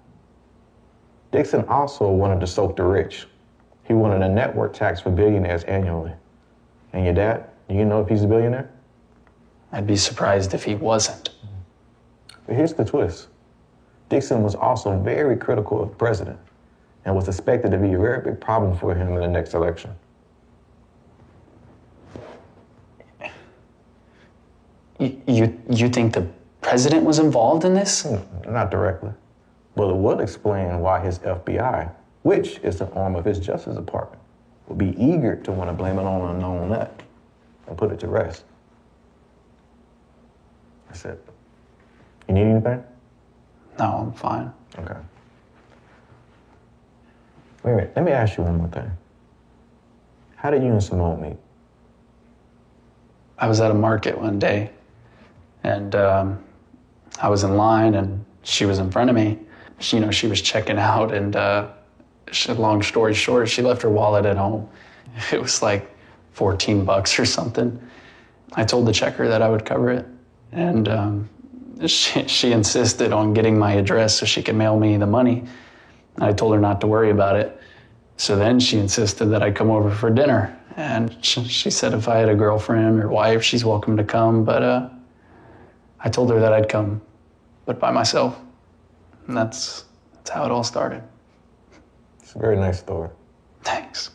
Dixon also wanted to soak the rich. He wanted a network tax for billionaires annually. And your dad, do you know if he's a billionaire? I'd be surprised if he wasn't. But here's the twist. Dixon was also very critical of the president and was expected to be a very big problem for him in the next election. You think the president was involved in this? Not directly. But it would explain why his FBI, which is an arm of his Justice Department, would be eager to want to blame it on an unknown net and put it to rest. That's it. You need anything? No, I'm fine. Okay. Wait a minute, let me ask you one more thing. How did you and Simone meet? I was at a market one day, and I was in line, and she was in front of me. She was checking out, and long story short, she left her wallet at home. It was like $14 or something. I told the checker that I would cover it, and she insisted on getting my address so she could mail me the money. I told her not to worry about it. So then she insisted that I come over for dinner. And she said if I had a girlfriend or wife, she's welcome to come. But I told her that I'd come, but by myself. And that's how it all started. It's a very nice story. Thanks.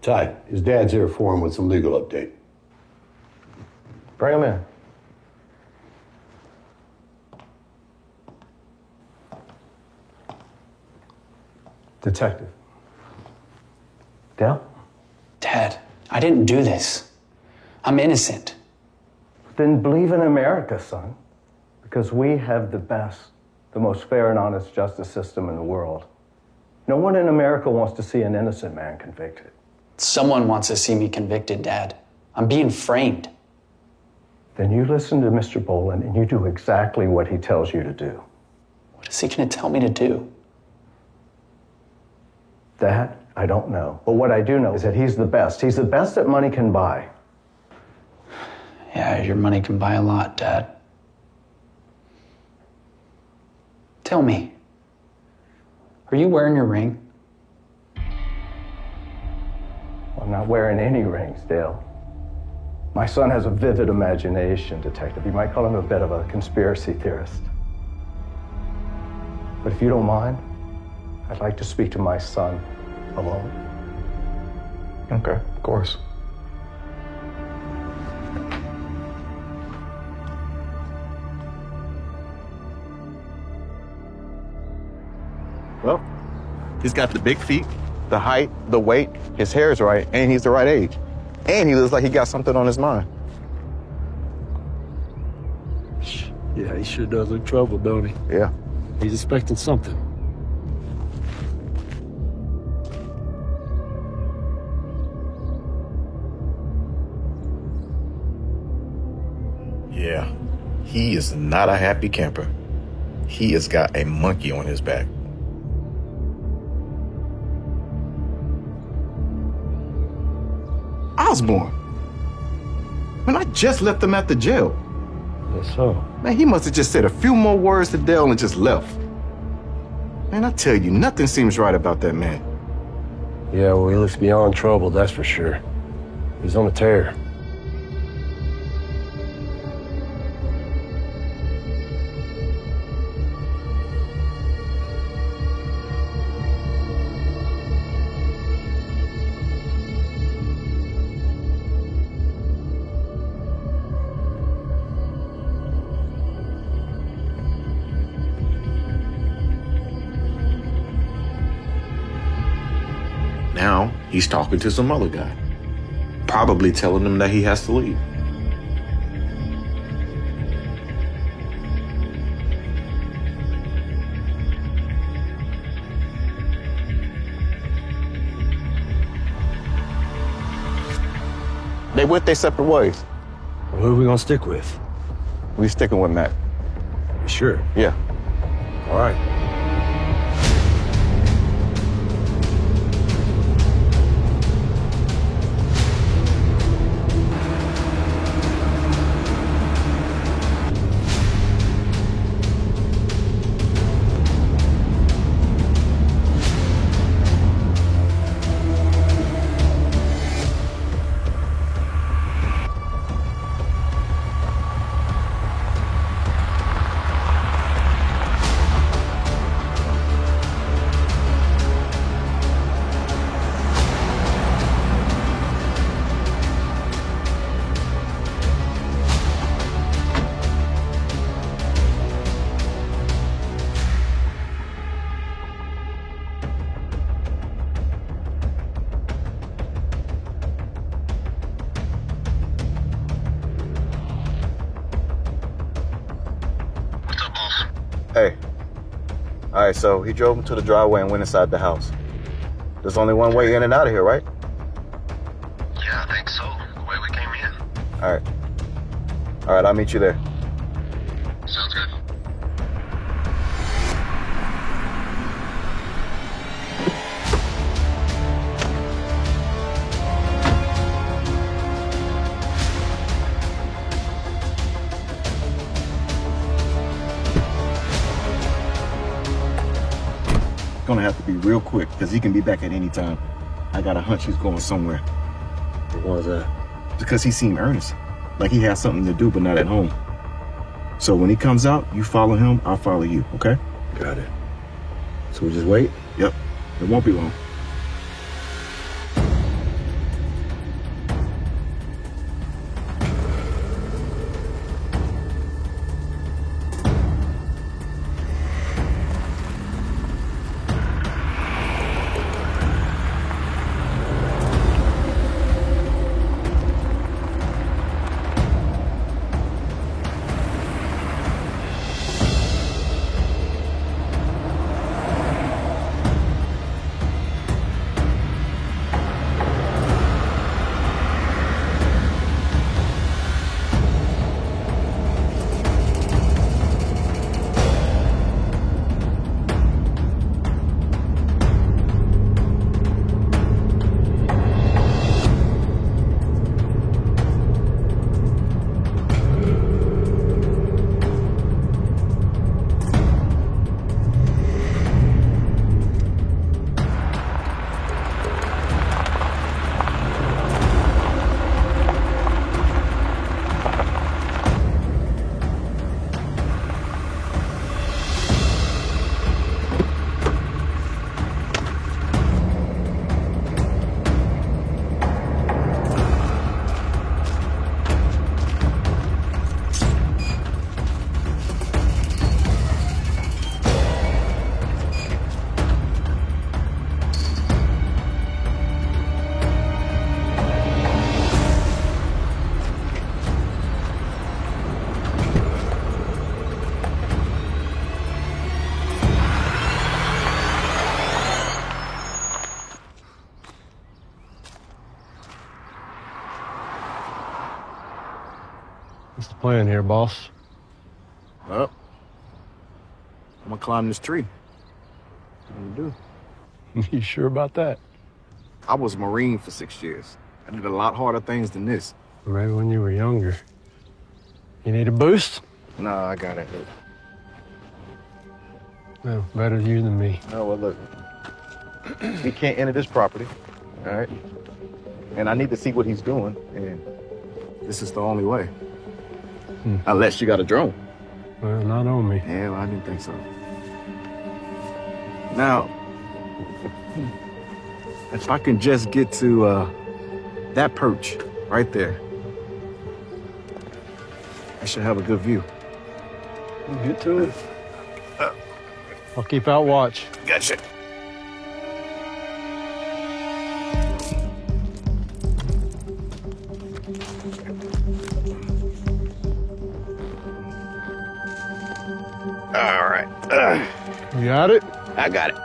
Ty, his dad's here for him with some legal update. Bring him in. Detective. Dale? Dad, I didn't do this. I'm innocent. Then believe in America, son. Because we have the best, the most fair and honest justice system in the world. No one in America wants to see an innocent man convicted. Someone wants to see me convicted, Dad. I'm being framed. Then you listen to Mr. Boland and you do exactly what he tells you to do. What is he going to tell me to do? That, I don't know. But what I do know is that he's the best. He's the best that money can buy. Yeah, your money can buy a lot, Dad. Tell me, are you wearing your ring? I'm not wearing any rings, Dale. My son has a vivid imagination, Detective. You might call him a bit of a conspiracy theorist. But if you don't mind, I'd like to speak to my son alone. Okay, of course. Well, he's got the big feet, the height, the weight, his hair is right, and he's the right age. And he looks like he got something on his mind. Yeah, he sure does look troubled, don't he? Yeah. He's expecting something. Yeah, he is not a happy camper. He has got a monkey on his back. Osborne. Man, I just left him at the jail. Yes, so. Man, he must have just said a few more words to Dale and just left. Man, I tell you, nothing seems right about that man. Yeah, well, he looks beyond trouble, that's for sure. He's on a tear. Now, he's talking to some other guy. Probably telling him that he has to leave. They went their separate ways. Who are we gonna stick with? We sticking with Matt. You sure? Yeah. All right. Hey. All right, so he drove him to the driveway and went inside the house. There's only one way in and out of here, right? Yeah, I think so. The way we came in. All right. All right, I'll meet you there. Sounds good. gonna have to be real quick because he can be back at any time. I got a hunch he's going somewhere. What was that? Because he seemed earnest. Like he has something to do, but not at home. So when he comes out, you follow him, I'll follow you, okay? Got it. So we just wait? Yep. It won't be long. What's the plan here, boss? Well, I'm gonna climb this tree. What do you You sure about that? I was a Marine for 6 years. I did a lot harder things than this. Maybe when you were younger. You need a boost? No, I got it. No, better you than me. No, well, look. He can't enter this property, all right? And I need to see what he's doing, and this is the only way. Unless you got a drone. Well, not on me. Yeah, well, I didn't think so. Now, if I can just get to that perch right there, I should have a good view. Get to it. I'll keep out watch. Gotcha. All right. You got it? I got it.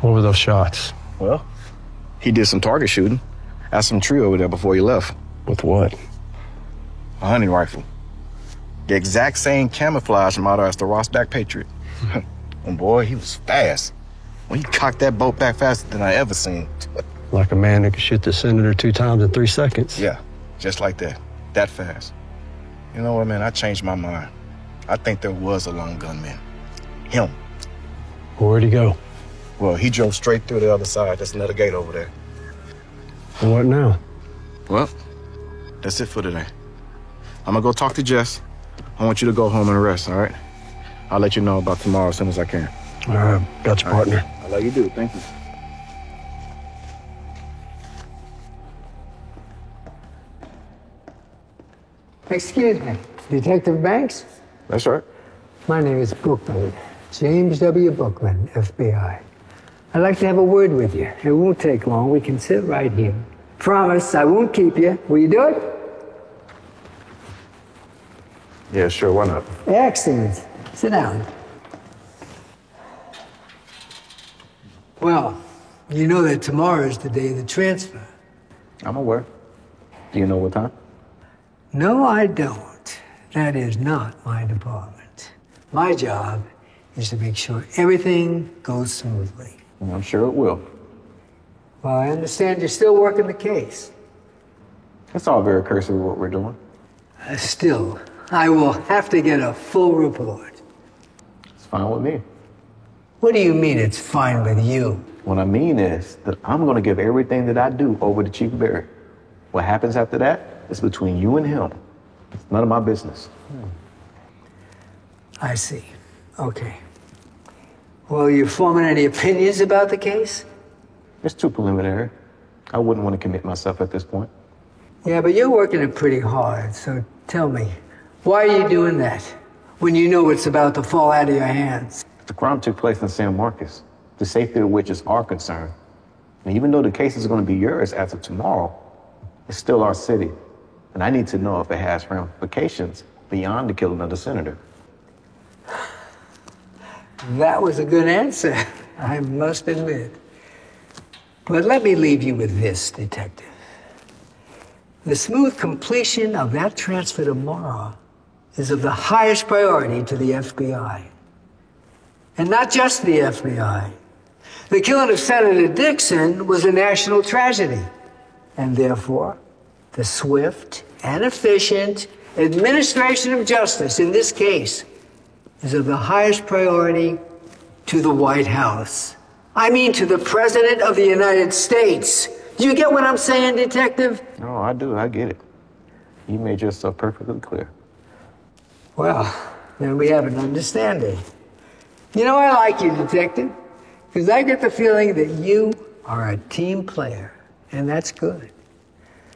What were those shots? Well, he did some target shooting at some tree over there before he left. With what? A hunting rifle. The exact same camouflage model as the Rossback Patriot. And boy, he was fast. Well, he cocked that boat back faster than I ever seen. Like a man who could shoot the senator 2 times in 3 seconds. Yeah, just like that. That fast. You know what, man? I changed my mind. I think there was a lone gunman. Him. Where'd he go? Well, he drove straight through the other side. That's another gate over there. And what now? Well, that's it for today. I'm gonna go talk to Jess. I want you to go home and rest, all right? I'll let you know about tomorrow as soon as I can. All right, got your partner. Right. I'll let you do it. Thank you. Excuse me, Detective Banks? That's right. My name is Bookman, James W. Bookman, FBI. I'd like to have a word with you. It won't take long. We can sit right here. Promise, I won't keep you. Will you do it? Yeah, sure. Why not? Excellent. Sit down. Well, you know that tomorrow is the day of the transfer. I'm aware. Do you know what time? No, I don't. That is not my department. My job is to make sure everything goes smoothly. I'm sure it will. Well, I understand you're still working the case. It's all very cursory what we're doing. Still, I will have to get a full report. It's fine with me. What do you mean it's fine with you? What I mean is that I'm going to give everything that I do over to Chief Barry. What happens after that is between you and him. It's none of my business. I see. Okay. Well, you forming any opinions about the case? It's too preliminary. I wouldn't want to commit myself at this point. Yeah, but you're working it pretty hard, so tell me, why are you doing that when you know it's about to fall out of your hands? The crime took place in San Marcos, the safety of which is our concern. And even though the case is going to be yours as of tomorrow, it's still our city. And I need to know if it has ramifications beyond the killing of the senator. That was a good answer, I must admit. But let me leave you with this, Detective. The smooth completion of that transfer tomorrow is of the highest priority to the FBI. And not just the FBI. The killing of Senator Dixon was a national tragedy. And therefore, the swift and efficient administration of justice in this case is of the highest priority to the White House. I mean to the President of the United States. Do you get what I'm saying, Detective? No, I do. I get it. You made yourself perfectly clear. Well, then we have an understanding. You know, I like you, Detective, because I get the feeling that you are a team player, and that's good.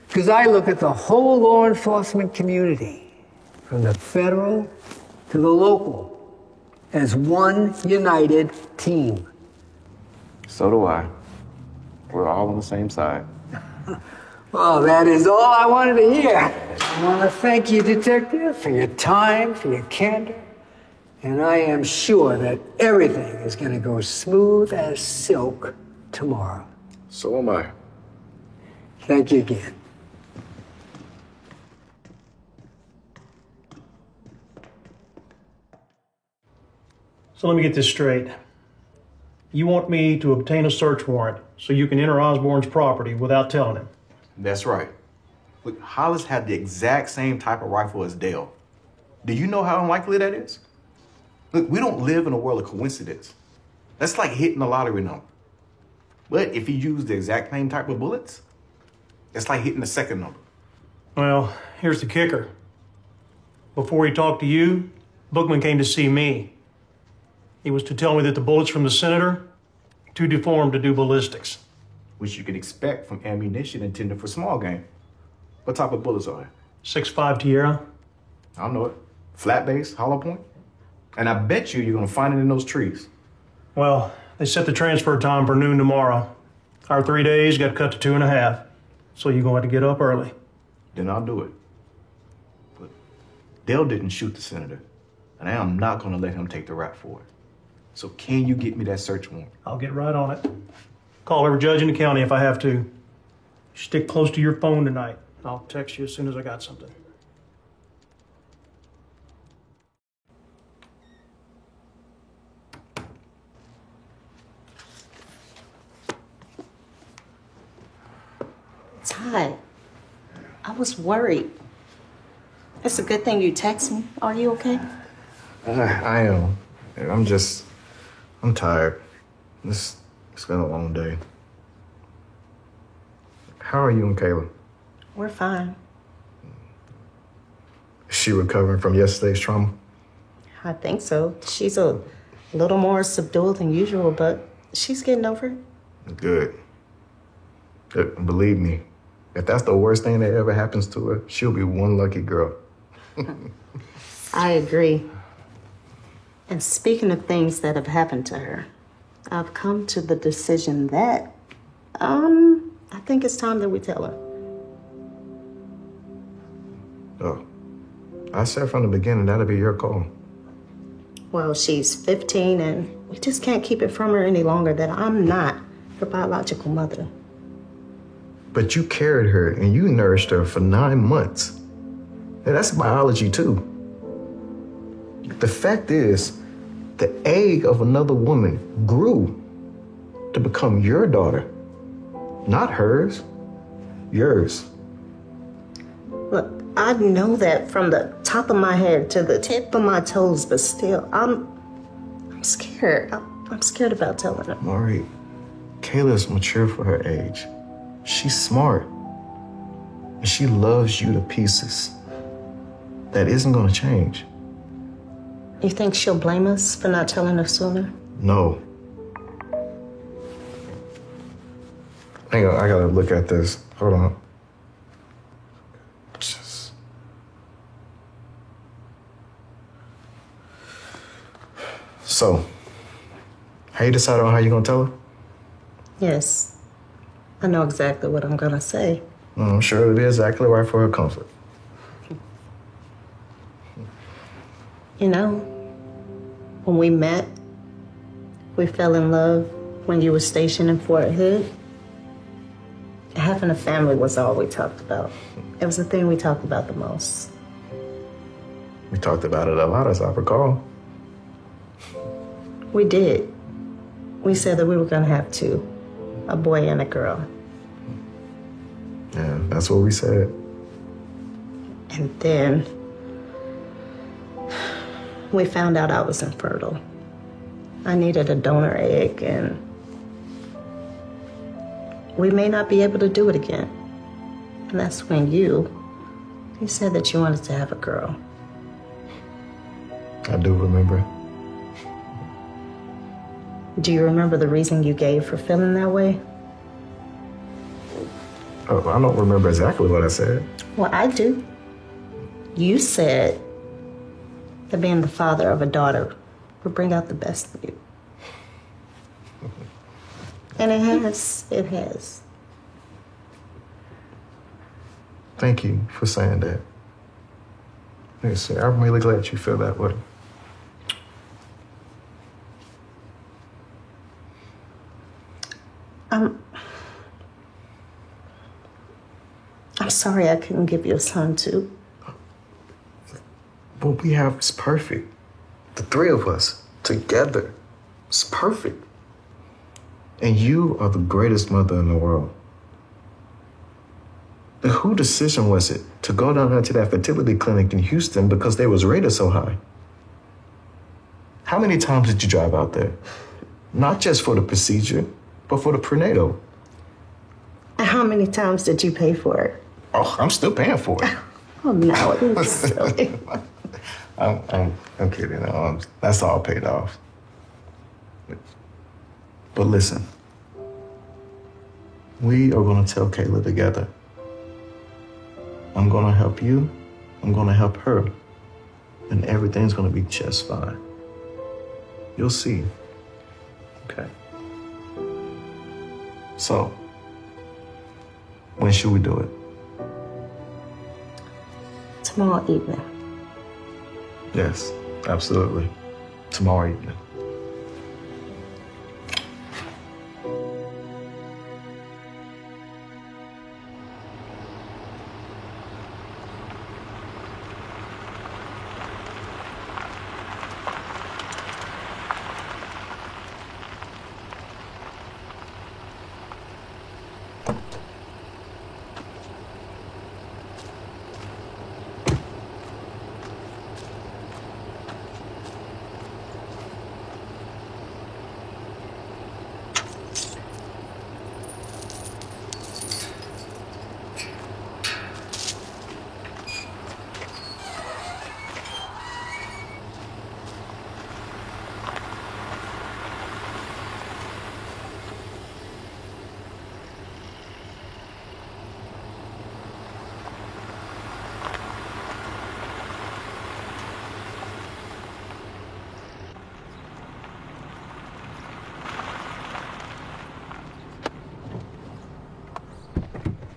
Because I look at the whole law enforcement community, from the federal to the local, as one united team. So do I. We're all on the same side. Well, that is all I wanted to hear. I want to thank you, Detective, for your time, for your candor. And I am sure that everything is going to go smooth as silk tomorrow. So am I. Thank you again. So let me get this straight. You want me to obtain a search warrant so you can enter Osborne's property without telling him? That's right. Look, Hollis had the exact same type of rifle as Dale. Do you know how unlikely that is? Look, we don't live in a world of coincidence. That's like hitting the lottery number. But if he used the exact same type of bullets, it's like hitting the second number. Well, here's the kicker. Before he talked to you, Bookman came to see me. He was to tell me that the bullets from the senator, too deformed to do ballistics. Which you could expect from ammunition intended for small game. What type of bullets are they? 6.5 Tierra. I know it. Flat base, hollow point. And I bet you're gonna find it in those trees. Well, they set the transfer time for noon tomorrow. Our 3 days got cut to 2.5. So you're gonna have to get up early. Then I'll do it. But Dale didn't shoot the senator. And I am not gonna let him take the rap for it. So can you get me that search warrant? I'll get right on it. Call every judge in the county if I have to. Stick close to your phone tonight. I'll text you as soon as I got something. Todd, I was worried. It's a good thing you text me. Are you okay? I am. I'm tired. It's been a long day. How are you and Kayla? We're fine. Is she recovering from yesterday's trauma? I think so. She's a little more subdued than usual, but she's getting over it. Good. Believe me, if that's the worst thing that ever happens to her, she'll be one lucky girl. I agree. And speaking of things that have happened to her, I've come to the decision that, I think it's time that we tell her. Oh, I said from the beginning that'll be your call. Well, she's 15 and we just can't keep it from her any longer that I'm not her biological mother. But you carried her and you nourished her for 9 months. And that's biology too. The fact is, the egg of another woman grew to become your daughter. Not hers, yours. Look, I know that from the top of my head to the tip of my toes, but still, I'm scared. I'm scared about telling her. Maury, Kayla's mature for her age. She's smart. And she loves you to pieces. That isn't gonna change. You think she'll blame us for not telling her sooner? No. Hang on, I gotta look at this. Hold on. So, how you decide on how you gonna tell her? Yes. I know exactly what I'm gonna say. I'm sure it'll be exactly right for her comfort. You know, when we met, we fell in love when you were stationed in Fort Hood. Having a family was all we talked about. It was the thing we talked about the most. We talked about it a lot, as I recall. We did. We said that we were gonna have two, a boy and a girl. Yeah, that's what we said. And then we found out I was infertile. I needed a donor egg, and we may not be able to do it again. And that's when you said that you wanted to have a girl. I do remember. Do you remember the reason you gave for feeling that way? Oh, I don't remember exactly what I said. Well, I do. You said that being the father of a daughter would bring out the best in you. And it has. It has. Thank you for saying that. Let me see, I'm really glad you feel that way. I'm sorry I couldn't give you a son, too. What we have is perfect. The three of us together. It's perfect. And you are the greatest mother in the world. And whose decision was it to go down there to that fertility clinic in Houston because they was rated so high? How many times did you drive out there? Not just for the procedure, but for the prenatal. And how many times did you pay for it? Oh, I'm still paying for it. Oh, no, it was silly. I'm kidding. That's all paid off. But listen, we are going to tell Kayla together. I'm going to help you. I'm going to help her. And everything's going to be just fine. You'll see. Okay. So, when should we do it? Tomorrow evening. Yes, absolutely. Tomorrow evening.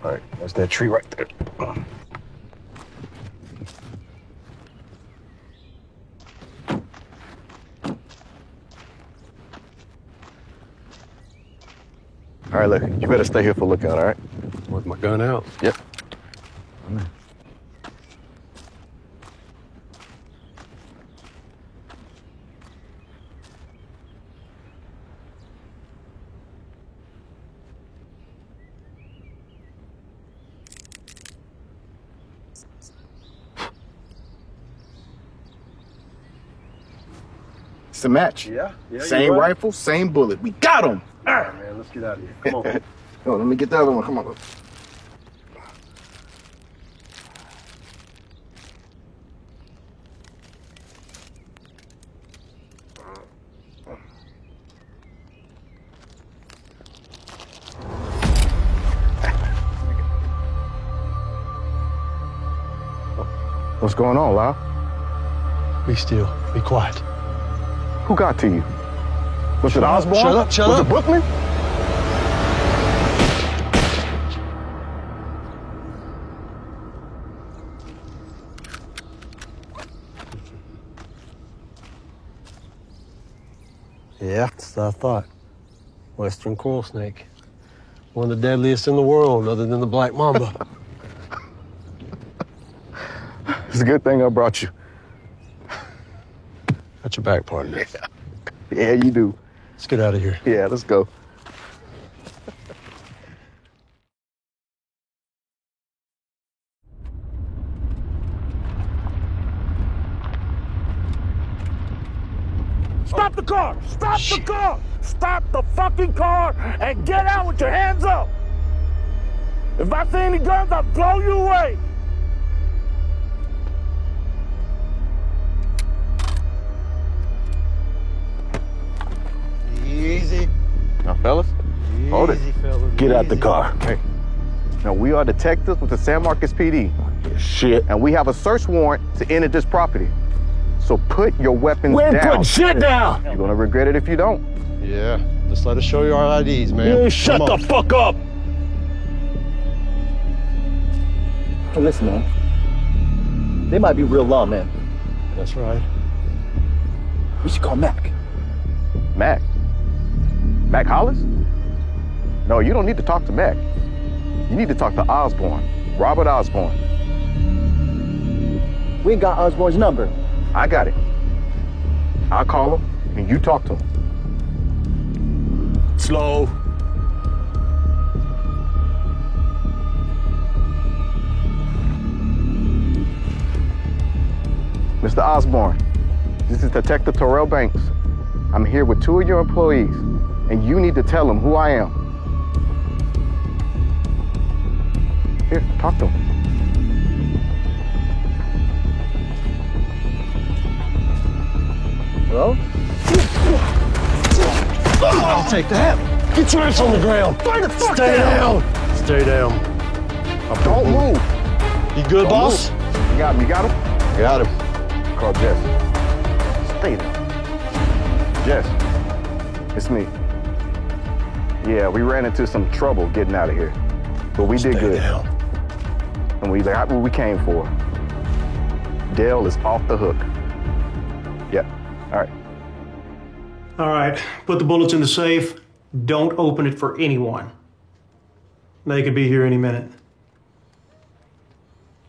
All right, there's that tree right there. All right, look, you better stay here for lookout, all right? With my gun out? Yep. It's a match. Yeah, Same rifle, same bullet. We got him. All right, man, let's get out of here. Come on. Oh, let me get the other one. Come on. What's going on, Lyle? Be still. Be quiet. Who got to you? Was it Osborne? Shut up, shut was up. it Brooklyn? Yeah, that's what I thought. Western coral snake. One of the deadliest in the world, other than the black mamba. It's a good thing I brought you. Got your back, partner. Yeah, you do. Let's get out of here. Yeah, let's go. Stop the car! Stop the car! Stop the fucking car and get out with your hands up! If I see any guns, I'll blow you away! Easy. Now, fellas, hold it. Easy, fellas. Get out the Easy. car. Hey. Now, we are detectives with the San Marcos PD. Shit. And we have a search warrant to enter this property. So put your weapons We ain't down. putting shit down. You're gonna regret it if you don't. Yeah, just let us show you our IDs, man. You shut the fuck up! Hey, listen, man. They might be real lawmen. That's right. We should call Mac. Mac? Mac Hollis? No, you don't need to talk to Mac. You need to talk to Osborne, Robert Osborne. We ain't got Osborne's number. I got it. I'll call him and you talk to him. Slow. Mr. Osborne, this is Detective Terrell Banks. I'm here with 2 of your employees, and you need to tell them who I am. Here, talk to him. Hello? I'll take that. Get your ass on the ground. Stay the fuck Stay down. down. Stay down. Don't move. You good, Don't boss? move. You got him, you got him? Got him. Call Jess. Stay there. Jess, it's me. Yeah, we ran into some trouble getting out of here, but we did good. Down. And we got what we came for. Dale is off the hook. Yeah, all right. All right, put the bullets in the safe. Don't open it for anyone. They could be here any minute.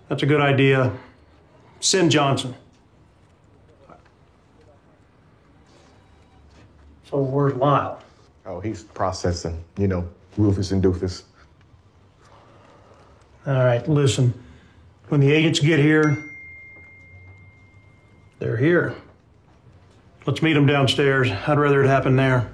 That's a good idea. Send Johnson. So where's Lyle? Oh, he's processing, you know, Rufus and Doofus. All right, listen. When the agents get here, they're here. Let's meet them downstairs. I'd rather it happen there.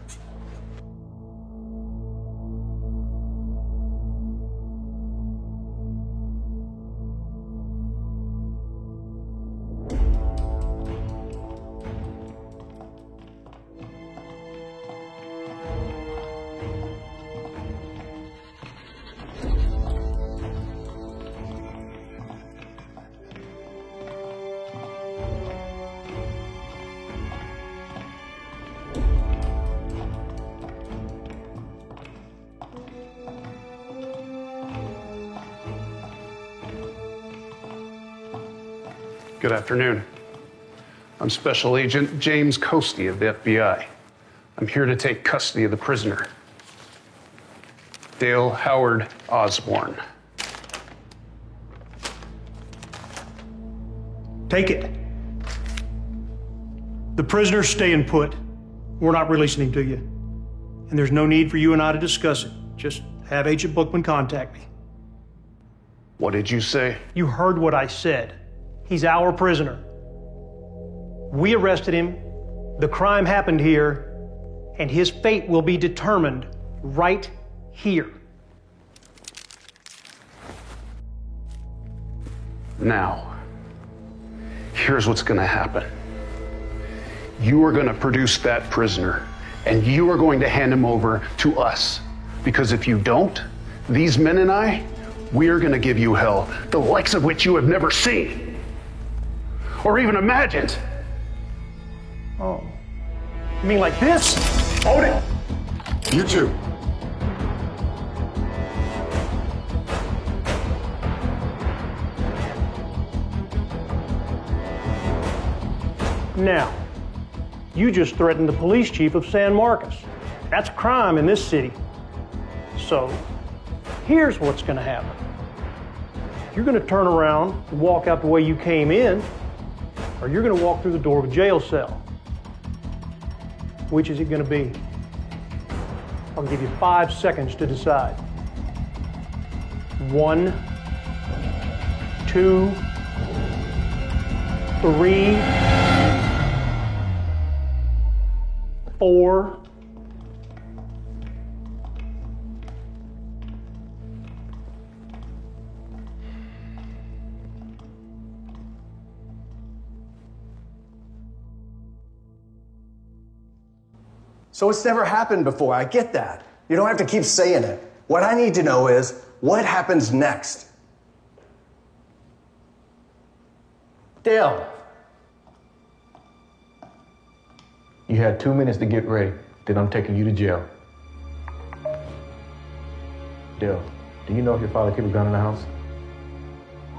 Good afternoon. I'm Special Agent James Coastie of the FBI. I'm here to take custody of the prisoner, Dale Howard Osborne. Take it. The prisoner's staying put. We're not releasing him to you. And there's no need for you and I to discuss it. Just have Agent Bookman contact me. What did you say? You heard what I said. He's our prisoner. We arrested him. The crime happened here. And his fate will be determined right here. Now, here's what's going to happen. You are going to produce that prisoner, and you are going to hand him over to us. Because if you don't, these men and I, we are going to give you hell, the likes of which you have never seen or even imagined. Oh. You mean like this? Hold it! You too. Now, you just threatened the police chief of San Marcos. That's a crime in this city. So, here's what's going to happen. You're going to turn around and walk out the way you came in, or you're going to walk through the door of a jail cell. Which is it going to be? I'll give you 5 seconds to decide. 1, 2, 3, 4. So it's never happened before. I get that. You don't have to keep saying it. What I need to know is what happens next. Dale. You had 2 minutes to get ready. Then I'm taking you to jail. Dale, do you know if your father kept a gun in the house?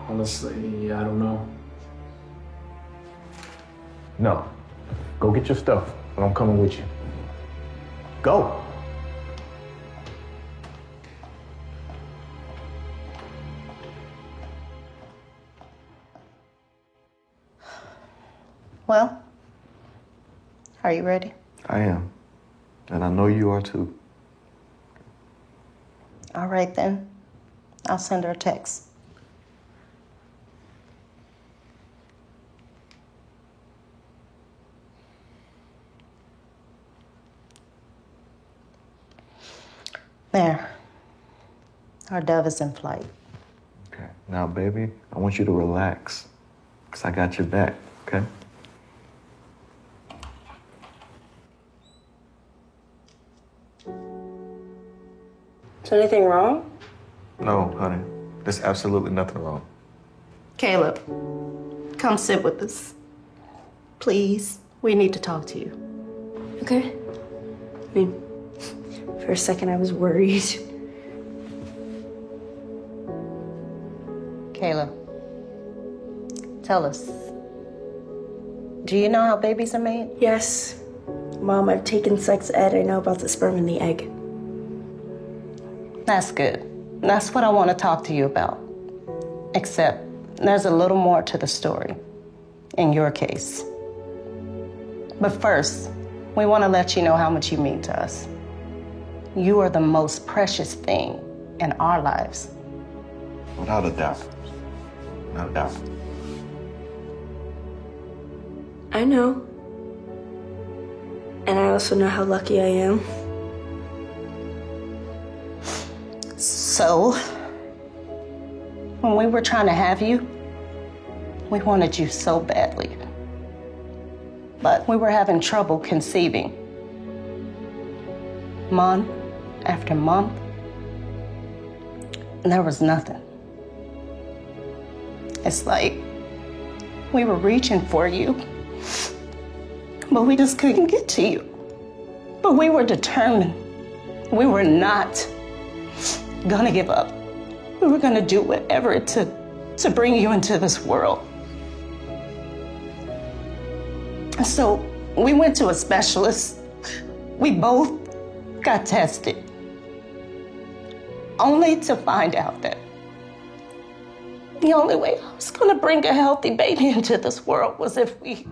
Honestly, I don't know. No. Go get your stuff, but I'm coming with you. Go. Well, are you ready? I am. And I know you are too. All right then. I'll send her a text. There. Our dove is in flight. Okay. Now, baby, I want you to relax. Because I got your back, okay? Is anything wrong? No, honey. There's absolutely nothing wrong. Caleb, come sit with us. Please, we need to talk to you. Okay. I mean, for a second I was worried. Caleb, tell us. Do you know how babies are made? Yes. Mom, I've taken sex ed. I know about the sperm and the egg. That's good. That's what I want to talk to you about. Except there's a little more to the story in your case. But first, we want to let you know how much you mean to us. You are the most precious thing in our lives. Without a doubt. Without a doubt. I know. And I also know how lucky I am. So, when we were trying to have you, we wanted you so badly. But we were having trouble conceiving. Month after month, and there was nothing. It's like we were reaching for you, but we just couldn't get to you. But we were determined. We were not gonna give up. We were gonna do whatever it took to bring you into this world. So we went to a specialist. We both got tested, only to find out that the only way I was gonna bring a healthy baby into this world was if we